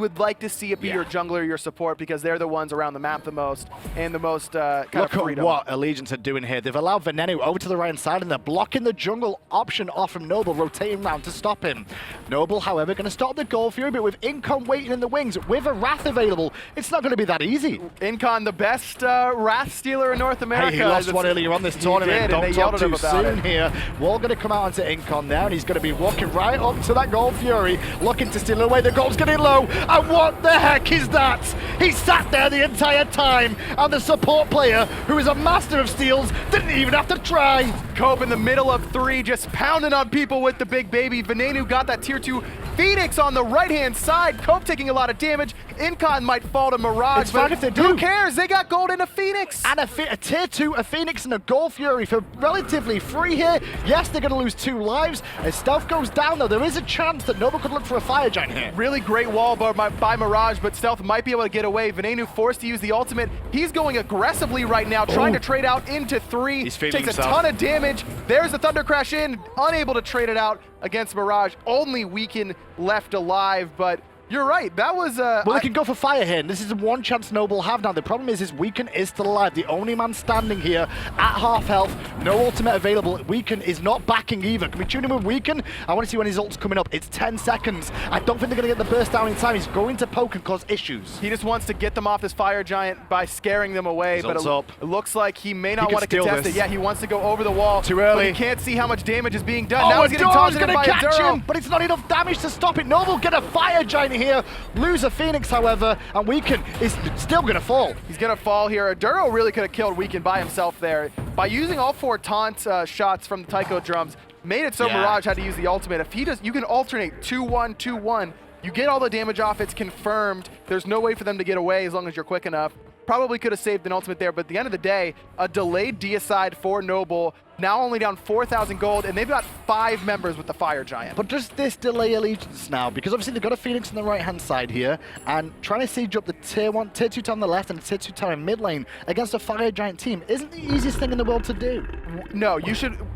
would like to see it be your jungler, your support, because they're the ones around the map the most and the most kind of freedom. Look at what Allegiance are doing here. They've allowed Venenu over to the right-hand side, and they're blocking the jungle option off from Noble, rotating around to stop him. Noble, however, going to stop the Gold Fury, but with Incon waiting in the wings, with a Wrath available, it's not going to be that easy. Incon, the best Wrath stealer in North America. Hey, he lost one earlier on this tournament. Don't talk too soon here. Wall going to come out onto Incon now, and he's going to be walking right up to that Gold Fury, looking to steal away. The gold's getting low, and what the heck is that? He sat there the entire time, and the support player, who is a master of steals, didn't even have to try. Cope in the middle of 3, just pounding on people with the big baby. Venenu got that tier 2 Phoenix on the right-hand side. Cope taking a lot of damage. Incon might fall to Mirage, it's fine if they do. Who cares? They got gold and a Phoenix. And a tier 2, a Phoenix and a Gold Fury for relatively free here. Yes, they're going to lose 2 lives. As Stealth goes down, though, there is a chance that Noble could look for a Fire Giant here. Really great wall by Mirage, but Stealth might be able to get away. Venenu forced to use the ultimate. He's going aggressively right now, trying to trade out into 3. He's feeding Takes himself. a ton of damage. There's the Thunder Crash in, unable to trade it out against Mirage. Only Weekend left alive, but you're right. That was well, they can go for fire here, and this is the one chance Noble have now. The problem is Weekend is still alive. The only man standing here at half health. No ultimate available. Weekend is not backing either. Can we tune him with Weekend? I want to see when his ult's coming up. It's 10 seconds. I don't think they're going to get the burst down in time. He's going to poke and cause issues. He just wants to get them off this Fire Giant by scaring them away, but it looks like he may not want to contest it. Yeah, he wants to go over the wall. Too early. But he can't see how much damage is being done. Oh, now he's getting targeted by catch Aduro. him, but it's not enough damage to stop it. Noble get a Fire Giant here, lose a Phoenix, however, and Weekend is still going to fall. He's going to fall here. Aduro really could have killed Weekend by himself there. By using all 4 taunt shots from the Taiko drums, made it so Mirage had to use the ultimate. If he does, you can alternate 2-1, 2-1. You get all the damage off, it's confirmed. There's no way for them to get away as long as you're quick enough. Probably could have saved an ultimate there, but at the end of the day, a delayed deicide for Noble, now only down 4,000 gold, and they've got 5 members with the Fire Giant. But does this delay Allegiance now? Because obviously they've got a Phoenix on the right-hand side here, and trying to siege up the tier 1, tier 2 tower on the left and tier 2 tower in mid lane against a Fire Giant team isn't the easiest thing in the world to do. No,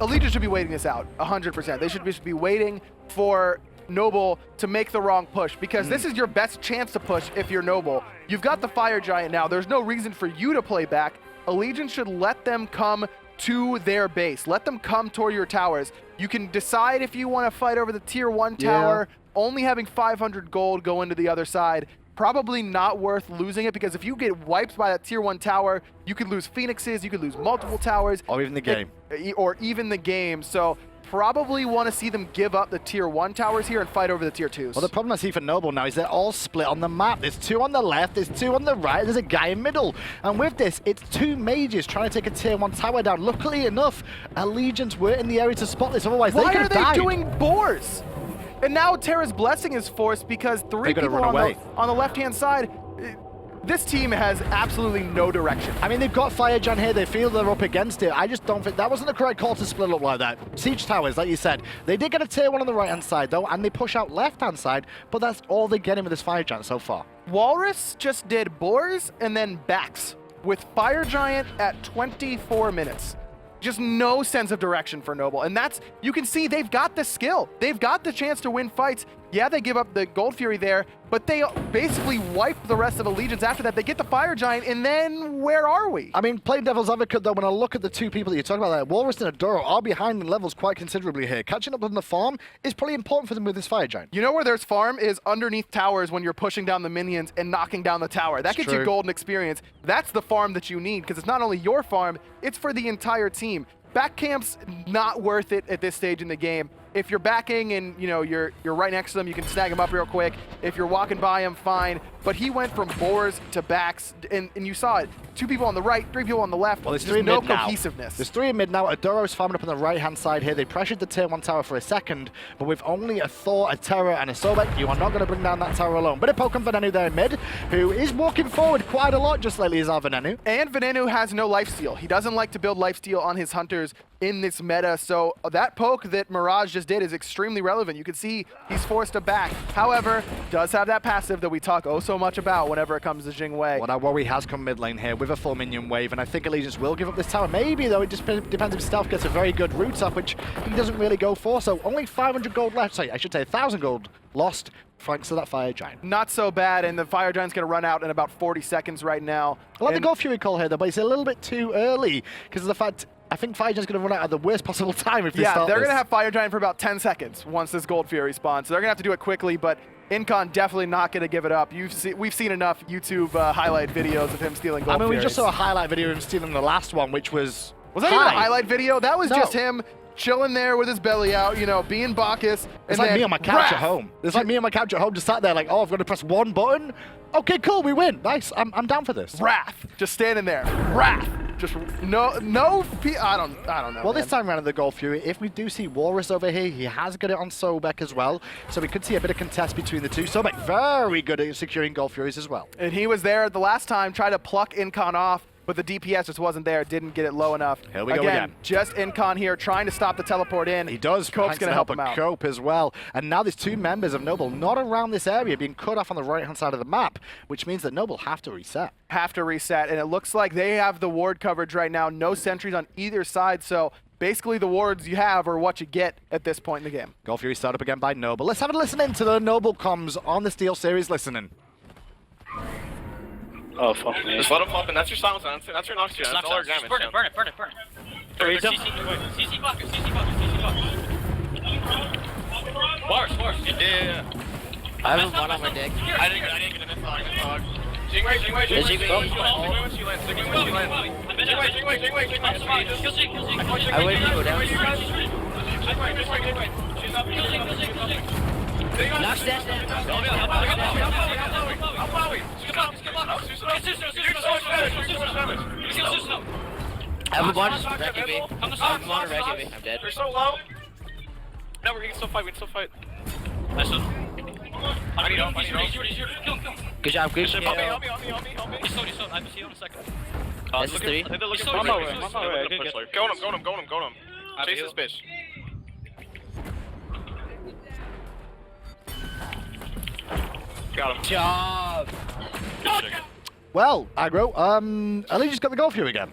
Allegiance should be waiting this out, 100%. They should be waiting for Noble to make the wrong push, because this is your best chance to push if you're Noble. You've got the Fire Giant now. There's no reason for you to play back. Allegiance should let them come to their base. Let them come toward your towers. You can decide if you want to fight over the tier 1 tower, only having 500 gold go into the other side. Probably not worth losing it, because if you get wiped by that tier 1 tower, you could lose Phoenixes, you could lose multiple towers. Or even the game. Or even the game. So probably want to see them give up the tier 1 towers here and fight over the tier 2s. Well, the problem I see for Noble now is they're all split on the map. There's 2 on the left, there's 2 on the right, there's a guy in middle. And with this, it's 2 mages trying to take a tier 1 tower down. Luckily enough, Allegiance were in the area to spot this, otherwise they could have died. Why are they doing boars? And now Terra's blessing is forced because 3 people on the left-hand side. This team has absolutely no direction. I mean, they've got Fire Giant here. They feel they're up against it. I just don't think that wasn't the correct call to split up like that. Siege towers, like you said. They did get a tier 1 on the right-hand side, though, and they push out left-hand side, but that's all they're getting with this Fire Giant so far. Whalrus just did boars and then backs with Fire Giant at 24 minutes. Just no sense of direction for Noble. And that's, you can see they've got the skill. They've got the chance to win fights. Yeah, they give up the Gold Fury there, but they basically wipe the rest of Allegiance after that. They get the Fire Giant, and then where are we? I mean, playing devil's advocate, though, when I look at the 2 people that you're talking about there, Whalrus and Adoro are behind in levels quite considerably here. Catching up on the farm is probably important for them with this Fire Giant. You know where there's farm is underneath towers when you're pushing down the minions and knocking down the tower. That gets you golden experience. That's the farm that you need, because it's not only your farm, it's for the entire team. Back camp's not worth it at this stage in the game. If you're backing and you're right next to them, you can snag them up real quick. If you're walking by him, fine. But he went from boars to backs, and you saw it. 2 people on the right, 3 people on the left. Well, there's just no cohesiveness. There's 3 in mid now. Adoro's farming up on the right-hand side here. They pressured the tier 1 tower for a second, but with only a Thor, a Terra, and a Sobek, you are not going to bring down that tower alone. But a poke on Venenu there in mid, who is walking forward quite a lot just lately, is our Venenu. And Venenu has no lifesteal. He doesn't like to build lifesteal on his hunters in this meta, so that poke that Mirage just did is extremely relevant. You can see he's forced to back. However, does have that passive that we talk so much about whenever it comes to Jing way. Well, now Wowy has come mid lane here with a full minion wave, and I think Allegiance will give up this tower. Maybe, though, it just depends if Stealth gets a very good root up, which he doesn't really go for. So only 500 gold left. Sorry, I should say 1,000 gold lost thanks to that Fire Giant. Not so bad, and the Fire Giant's going to run out in about 40 seconds right now. I like the Gold Fury call here, though, but it's a little bit too early because of the fact I think Fire Giant's going to run out at the worst possible time if they start they're going this. to have Fire Giant for about 10 seconds once this Gold Fury spawns. So they're going to have to do it quickly, but Incon definitely not going to give it up. We've seen enough YouTube highlight videos of him stealing Gold Furies. We just saw a highlight video of him stealing the last one, which was that even a highlight video? That was just him chilling there with his belly out, being Bacchus. It's like me on my couch at home. It's like me on my couch at home, just sat there like, oh, I've got to press 1 button. Okay, cool, we win. Nice, I'm down for this. Wrath, just standing there. Wrath, just I don't know. Well, this time around at the Gold Fury, if we do see Whalrus over here, he has got it on Sobek as well. So we could see a bit of contest between the 2. Sobek very good at securing Gold Furies as well. And he was there the last time, tried to pluck Incon off, but the DPS just wasn't there, didn't get it low enough. Here we go again. Just Incon here trying to stop the teleport in. He does. Cope's going to help him out. Cope as well. And now there's 2 members of Noble not around this area being cut off on the right-hand side of the map, which means that Noble have to reset. And it looks like they have the ward coverage right now. No sentries on either side, so basically the wards you have are what you get at this point in the game. Gold Fury start up again by Noble. Let's have a listen in to the Noble comms on the Steel Series listening. Oh, fuck me. Just let him up, and that's your silence. That's your Nox. That's all our damage. Burn it. CC Bacchus. Whalrus. Yeah. I have one on my deck. I didn't get an info. Jing way. Jing way. I waited to go down. Knox dash. I have a bunch of wrecking me. I'm dead. We're so low. No, we can still fight. Nice one. I need help. Good job. Help me. He's still. I see you in a second. This is 3. They're looking for Go him. Chase this bitch. Got him. Job. Well, aggro, Allegiance got the Gold Fury again.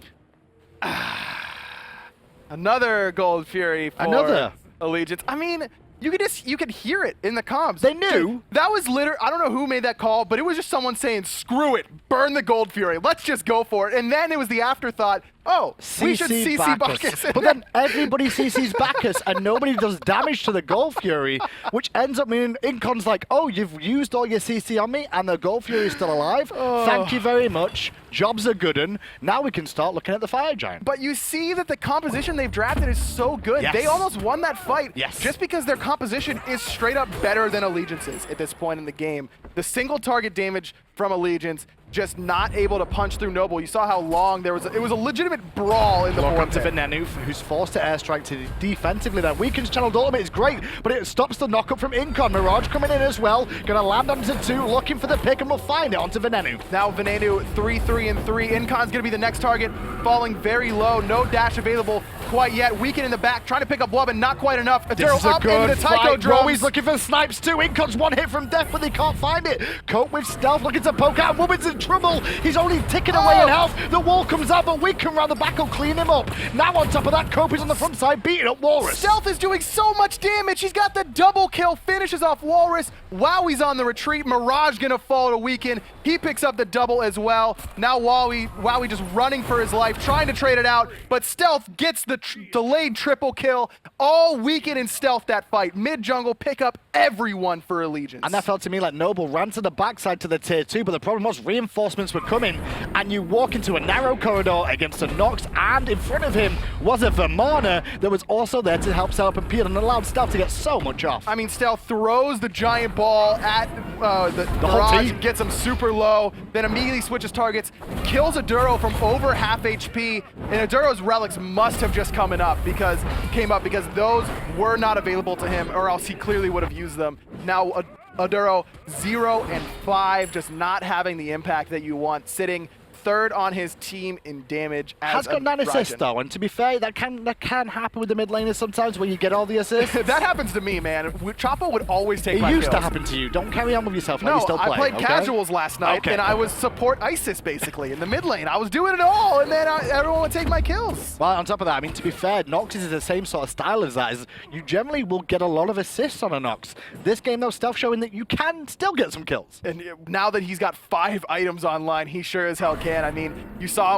Another Gold Fury for Allegiance. I mean, you could hear it in the comms. They knew. Dude, that was literally, I don't know who made that call, but it was just someone saying, screw it, burn the Gold Fury, let's just go for it. And then it was the afterthought, oh, we should CC Bacchus. But then everybody CC's Bacchus and nobody does damage to the Gold Fury, which ends up meaning Incon's like, oh, you've used all your CC on me and the Gold Fury is still alive. Thank you very much. Jobs are good, and now we can start looking at the Fire Giant. But you see that the composition they've drafted is so good. Yes. They almost won that fight Yes. just because their composition is straight up better than Allegiance's at this point in the game. The single target damage from Allegiance, just not able to punch through Noble. You saw how long it was a legitimate brawl in the Look board onto pit. Venenu, who's forced to airstrike to defensively. That weakens channeled ultimate is great, but it stops the knockup from Incon. Mirage coming in as well, gonna land onto 2, looking for the pick, and we'll find it onto Venenu. Now Venenu 3-3-3. Incon's gonna be the next target, falling very low. No dash available quite yet. Weaken in the back, trying to pick up Wubbn, not quite enough. This They're is a up into good the Tycho fight. drums. Wowy's looking for snipes too. Incon's one hit from death, but they can't find it. Cope with stealth, looking to poke out. Wubbn's in trouble. He's only ticking away in health. The wall comes out, but we can round the back will clean him up. Now on top of that, Cope is on the front side, beating up Whalrus. Stealth is doing so much damage. He's got the double kill, finishes off Whalrus. Wowy's on the retreat. Mirage gonna fall to weaken. He picks up the double as well. Now Wowy just running for his life, trying to trade it out, but Stealth gets the delayed triple kill. All weaken and Stealth that fight. Mid jungle pick up everyone for Allegiance. And that felt to me like Noble ran to the backside to the tier 2, but the problem was reinforcements were coming, and you walk into a narrow corridor against a Nox, and in front of him was a Vamana that was also there to help set up and Peter and allowed Stealth to get so much off. I mean, Stealth throws the giant ball at the whole Mirage, team. gets him super low, then immediately switches targets, kills Aduro from over half HP, and Aduro's relics must have just came up because those were not available to him, or else he clearly would have used them. Now Aduro 0 and 5, just not having the impact that you want, sitting third on his team in damage. Has got 9 assists Raijin. though, and to be fair, that can happen with the mid laners sometimes where you get all the assists. That happens to me, man. Chapo would always take my It used to kills. happen to you. Don't carry on with yourself like No, you still play. I played okay? casuals last night, Okay. and I was support ISIS basically in the mid lane. I was doing it all, and then everyone would take my kills. Well, on top of that, I mean, to be fair, Nox is the same sort of style as that. Is you generally will get a lot of assists on a Nox. This game, though, Stealth showing that you can still get some kills. And now that he's got 5 items online, he sure as hell can. I mean, you saw how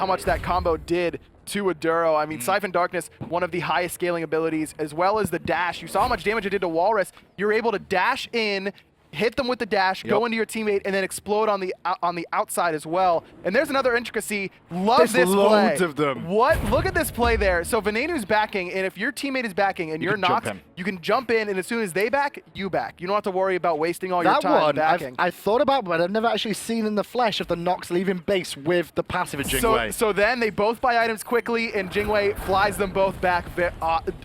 much that combo did to Aduro. I mean, Siphon Darkness, one of the highest scaling abilities, as well as the dash. You saw how much damage it did to Whalrus. You're able to dash in, hit them with the dash, go into your teammate, and then explode on the outside as well. And there's another intricacy. Love There's this loads play. of them. What? Look at this play there. So Venenu's backing, and if your teammate is backing and you're can jump knocked, in. you can jump in, and as soon as they back, you back. You don't have to worry about wasting all your That time one, backing. I thought about, but I've never actually seen in the flesh of the Nox leaving base with the passive of Jingwei. So then they both buy items quickly, and Jingwei flies them both back.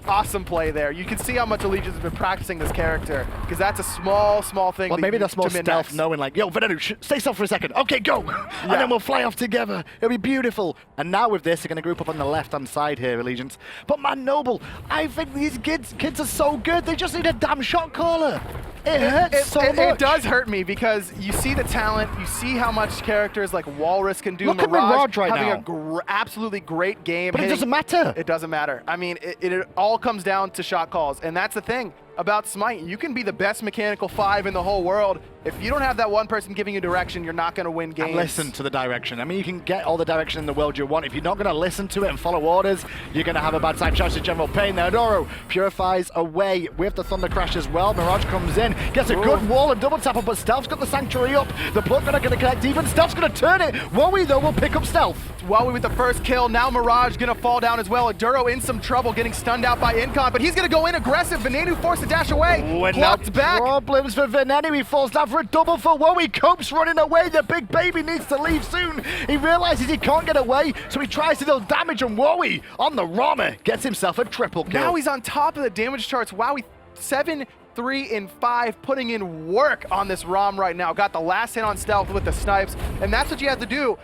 Awesome play there. You can see how much Allegiance has been practicing this character, because that's a small thing. Well, that maybe you- that's more to stealth, min-max. knowing like, yo, Venenu, stay still for a second. Okay, go. And then we'll fly off together. It'll be beautiful. And now with this, they're going to group up on the left-hand side here, Allegiance. But man, Noble, I think these kids are so good. They just need a damn shot caller. It hurts so much. It does hurt me because you see the talent, you see how much characters like Whalrus can do. Look at Mirage right having now. a absolutely great game. But it doesn't matter. It doesn't matter. I mean, it all comes down to shot calls, and that's the thing about Smite. You can be the best mechanical 5 in the whole world. If you don't have that one person giving you direction, you're not going to win games. And listen to the direction. I mean, you can get all the direction in the world you want. If you're not going to listen to it and follow orders, you're going to have a bad time. Shouts to General Pain there. Aduro purifies away with the Thunder Crash as well. Mirage comes in, gets a good wall and double tap up, but Stealth's got the Sanctuary up. The Plug going to connect even. Stealth's going to turn it. Wowy, though, will pick up Stealth. Wowy with the first kill. Now Mirage going to fall down as well. Aduro in some trouble, getting stunned out by Incon, but he's going to go in aggressive. Venenu forced to dash away. Blocked back. Problems for Venenu. He falls down for a double for Wowy. Cope's running away. The big baby needs to leave soon. He realizes he can't get away, so he tries to deal damage, and Wowy on the Rama gets himself a triple kill. Now he's on top of the damage charts. Wowy 7, 3, and 5, putting in work on this ROM right now. Got the last hit on Stealth with the snipes, and that's what you have to do.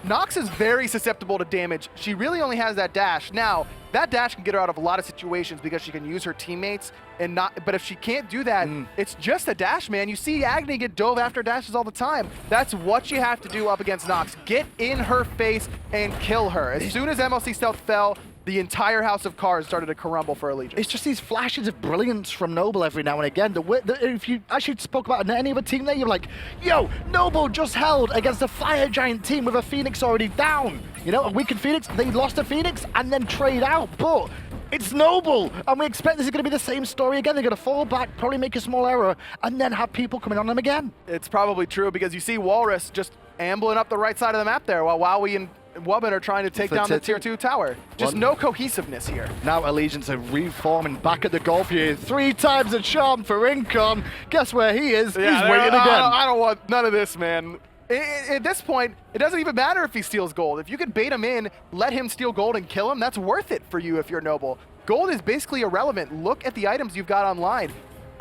Nox is very susceptible to damage. She really only has that dash. Now, that dash can get her out of a lot of situations because she can use her teammates and not, but if she can't do that, it's just a dash, man. You see Agni get dove after dashes all the time. That's what you have to do up against Nox. Get in her face and kill her. As soon as MLC Stealth fell, the entire house of cards started to crumble for Allegiance. It's just these flashes of brilliance from Noble every now and again. If you actually spoke about any other team there, you're like, yo, Noble just held against a Fire Giant team with a Phoenix already down. You know, a weakened Phoenix, they lost a Phoenix and then trade out, but it's Noble, and we expect this is going to be the same story again. They're going to fall back, probably make a small error, and then have people coming on them again. It's probably true because you see Whalrus just ambling up the right side of the map there while Wowy and Wubbn are trying to take down the tier 2 tower. Just no cohesiveness here. Now Allegiance are reforming back at the golf here. 3 times a charm for Incon. Guess where he is? Yeah, he's waiting again. I don't want none of this, man. At this point, it doesn't even matter if he steals gold. If you could bait him in, let him steal gold and kill him, that's worth it for you if you're Noble. Gold is basically irrelevant. Look at the items you've got online.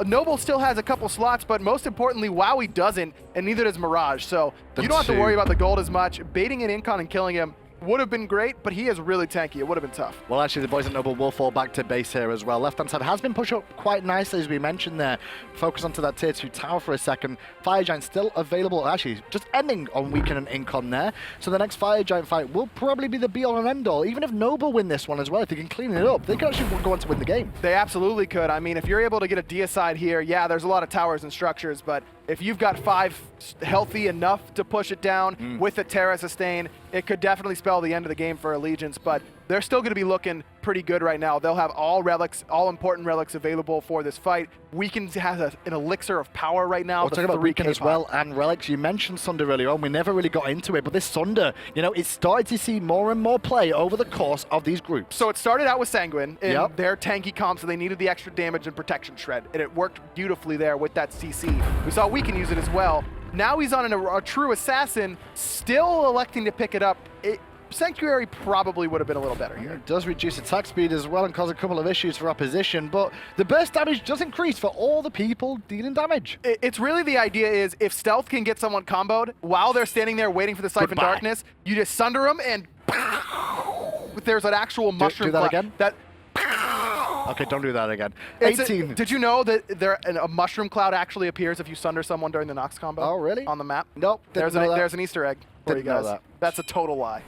Noble still has a couple slots, but most importantly, Wowy doesn't, and neither does Mirage. So you don't have to worry about the gold as much. Baiting an Incon and killing him would have been great, but he is really tanky. It would have been tough. Well, actually, the boys at Noble will fall back to base here as well. Left-hand side has been pushed up quite nicely, as we mentioned there. Focus onto that tier 2 tower for a second. Fire Giant still available. Actually, just ending on Weaken and Incon there. So the next Fire Giant fight will probably be the be-all and end-all. Even if Noble win this one as well, if they can clean it up, they could actually go on to win the game. They absolutely could. I mean, if you're able to get a deicide here, yeah, there's a lot of towers and structures, but if you've got 5 healthy enough to push it down with a Terra sustain, it could definitely spell the end of the game for Allegiance, but they're still going to be looking pretty good right now. They'll have all relics, all important relics available for this fight. Weaken has an elixir of power right now. We'll talk about Weaken as well, and relics. You mentioned Sunder earlier on. We never really got into it, but this Sunder, you know, it started to see more and more play over the course of these groups. So it started out with Sanguine in their tanky comp, so they needed the extra damage and protection shred, and it worked beautifully there with that CC. We saw Weaken use it as well. Now he's on a true assassin, still electing to pick it up. Sanctuary probably would have been a little better here. It does reduce attack speed as well and cause a couple of issues for opposition, but the burst damage does increase for all the people dealing damage. It's really the idea is if Stealth can get someone comboed while they're standing there waiting for the Siphon Darkness, you just sunder them and there's an actual mushroom. Do that again? Okay, don't do that again. 18. Did you know that a mushroom cloud actually appears if you sunder someone during the Nox combo? Oh, really? On the map? Nope. There's an Easter egg for you guys. That's a total lie.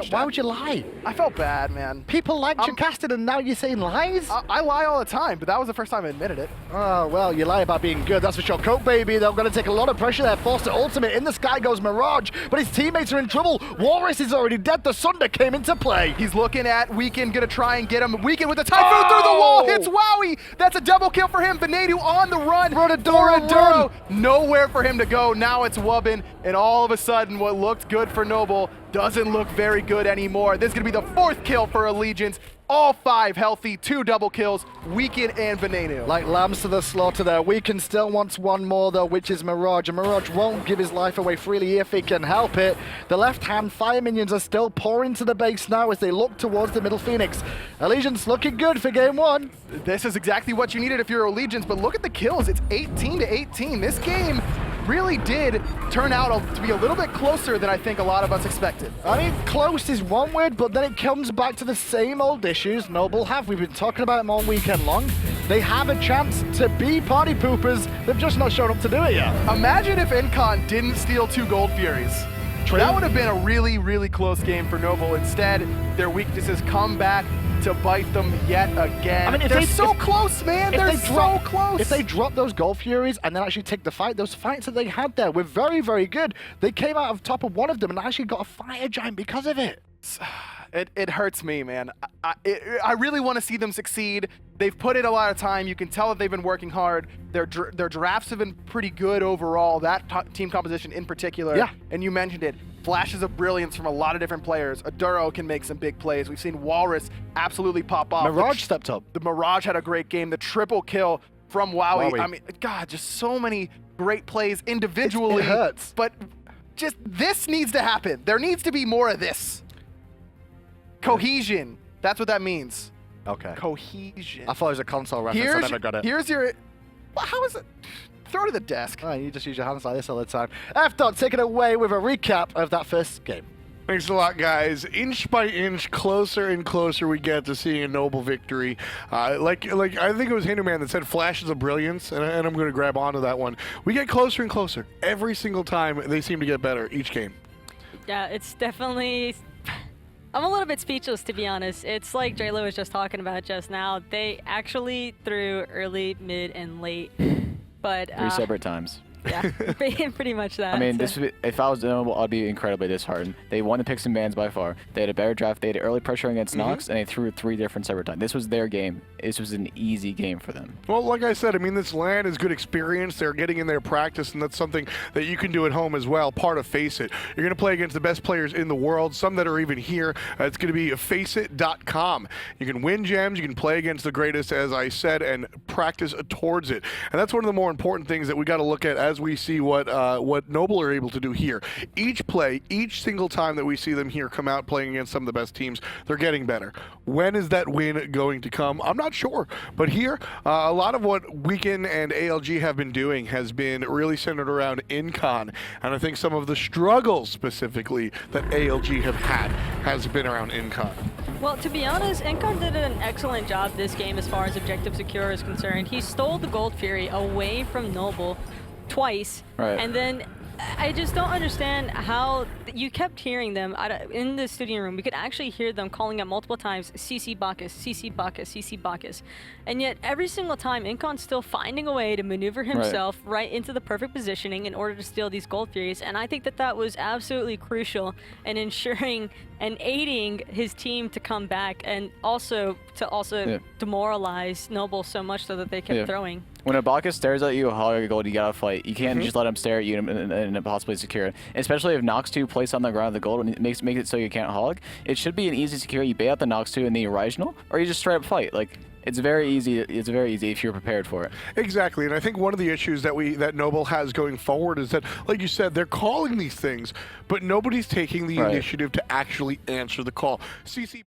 Why would you lie? I felt bad, man. People liked you casted and now you're saying lies? I lie all the time, but that was the first time I admitted it. Oh, well, you lie about being good, that's for sure. Copebby, they're going to take a lot of pressure there. Forced to ultimate. In the sky goes Mirage, but his teammates are in trouble. Whalrus is already dead. The Sunder came into play. He's looking at Weaken, going to try and get him. Weaken with the Typhoon through the wall. Hits Wowy. That's a double kill for him. Venenu on the run. Run. Nowhere for him to go. Now it's Wubbn, and all of a sudden, what looked good for Noble doesn't look very good anymore. This is going to be the 4th kill for Allegiance. All 5 healthy, 2 double kills, Weaken and Venenu. Like lambs to the slaughter there. Weaken still wants one more though, which is Mirage. And Mirage won't give his life away freely if he can help it. The left-hand fire minions are still pouring to the base now as they look towards the middle Phoenix. Allegiance looking good for game 1. This is exactly what you needed if you're Allegiance, but look at the kills. It's 18-18. This game really did turn out to be a little bit closer than I think a lot of us expected. I mean, close is one word, but then it comes back to the same old issues Noble have. We've been talking about them all weekend long. They have a chance to be party poopers. They've just not shown up to do it yet. Imagine if Incon didn't steal 2 Gold Furies. True. That would have been a really, really close game for Noble. Instead, their weaknesses come back to bite them yet again. I mean, they're so close, man. They're so close. If they drop those Gold Furies and then actually take the fight, those fights that they had there were very, very good. They came out of top of one of them and actually got a Fire Giant because of it. It hurts me, man. I really want to see them succeed. They've put in a lot of time. You can tell that they've been working hard. Their drafts have been pretty good overall, that team composition in particular. Yeah. And you mentioned it. Flashes of brilliance from a lot of different players. Aduro can make some big plays. We've seen Whalrus absolutely pop off. Mirage stepped up. The Mirage had a great game. The triple kill from Wowy. I mean, God, just so many great plays individually. It hurts. But just this needs to happen. There needs to be more of this. Cohesion. That's what that means. Okay. Cohesion. I thought it was a console reference. I never got it. Here's your... Well, how is it? Throw it to the desk. Oh, you just use your hands like this all the time. F-Dot, take it away with a recap of that first game. Thanks a lot, guys. Inch by inch, closer and closer we get to seeing a Noble victory. Like I think it was Hinderman that said flashes of brilliance, and I'm going to grab onto that one. We get closer and closer. Every single time, they seem to get better each game. Yeah, it's definitely... I'm a little bit speechless, to be honest. It's like JLo was just talking about just now. They actually threw early, mid, and late, but 3 separate times. yeah, pretty much that. I mean, so. this would be, if I was Noble, I'd be incredibly disheartened. They won the picks and bans by far. They had a better draft. They had early pressure against Nox, and they threw 3 different separate times. This was their game. This was an easy game for them. Well, like I said, I mean, this LAN is good experience. They're getting in their practice, and that's something that you can do at home as well. Part of Face It. You're going to play against the best players in the world, some that are even here. It's going to be faceit.com. You can win gems. You can play against the greatest, as I said, and practice towards it. And that's one of the more important things that we got to look at as we see what Noble are able to do here. Each play, each single time that we see them here come out playing against some of the best teams, they're getting better. When is that win going to come? I'm not sure. But here, a lot of what Weekend and ALG have been doing has been really centered around Incon. And I think some of the struggles specifically that ALG have had has been around Incon. Well, to be honest, Incon did an excellent job this game as far as objective secure is concerned. He stole the Gold Fury away from Noble twice, right. And then I just don't understand how you kept hearing them in the studio room. We could actually hear them calling out multiple times, CC Bacchus, CC Bacchus, CC Bacchus. And yet every single time, Incon's still finding a way to maneuver himself right into the perfect positioning in order to steal these Gold Furies. And I think that that was absolutely crucial in ensuring and aiding his team to come back, and also to demoralize Noble so much so that they kept throwing. When a Bacchus stares at you, hog a gold, you gotta fight. You can't just let him stare at you and possibly secure it. Especially if Nox 2 place on the ground the gold and makes it so you can't hog. It should be an easy secure. You bait out the Nox 2 and the original, or you just straight up fight. Like, it's very easy. It's very easy if you're prepared for it. Exactly, and I think one of the issues that Noble has going forward is that, like you said, they're calling these things, but nobody's taking the initiative to actually answer the call. CC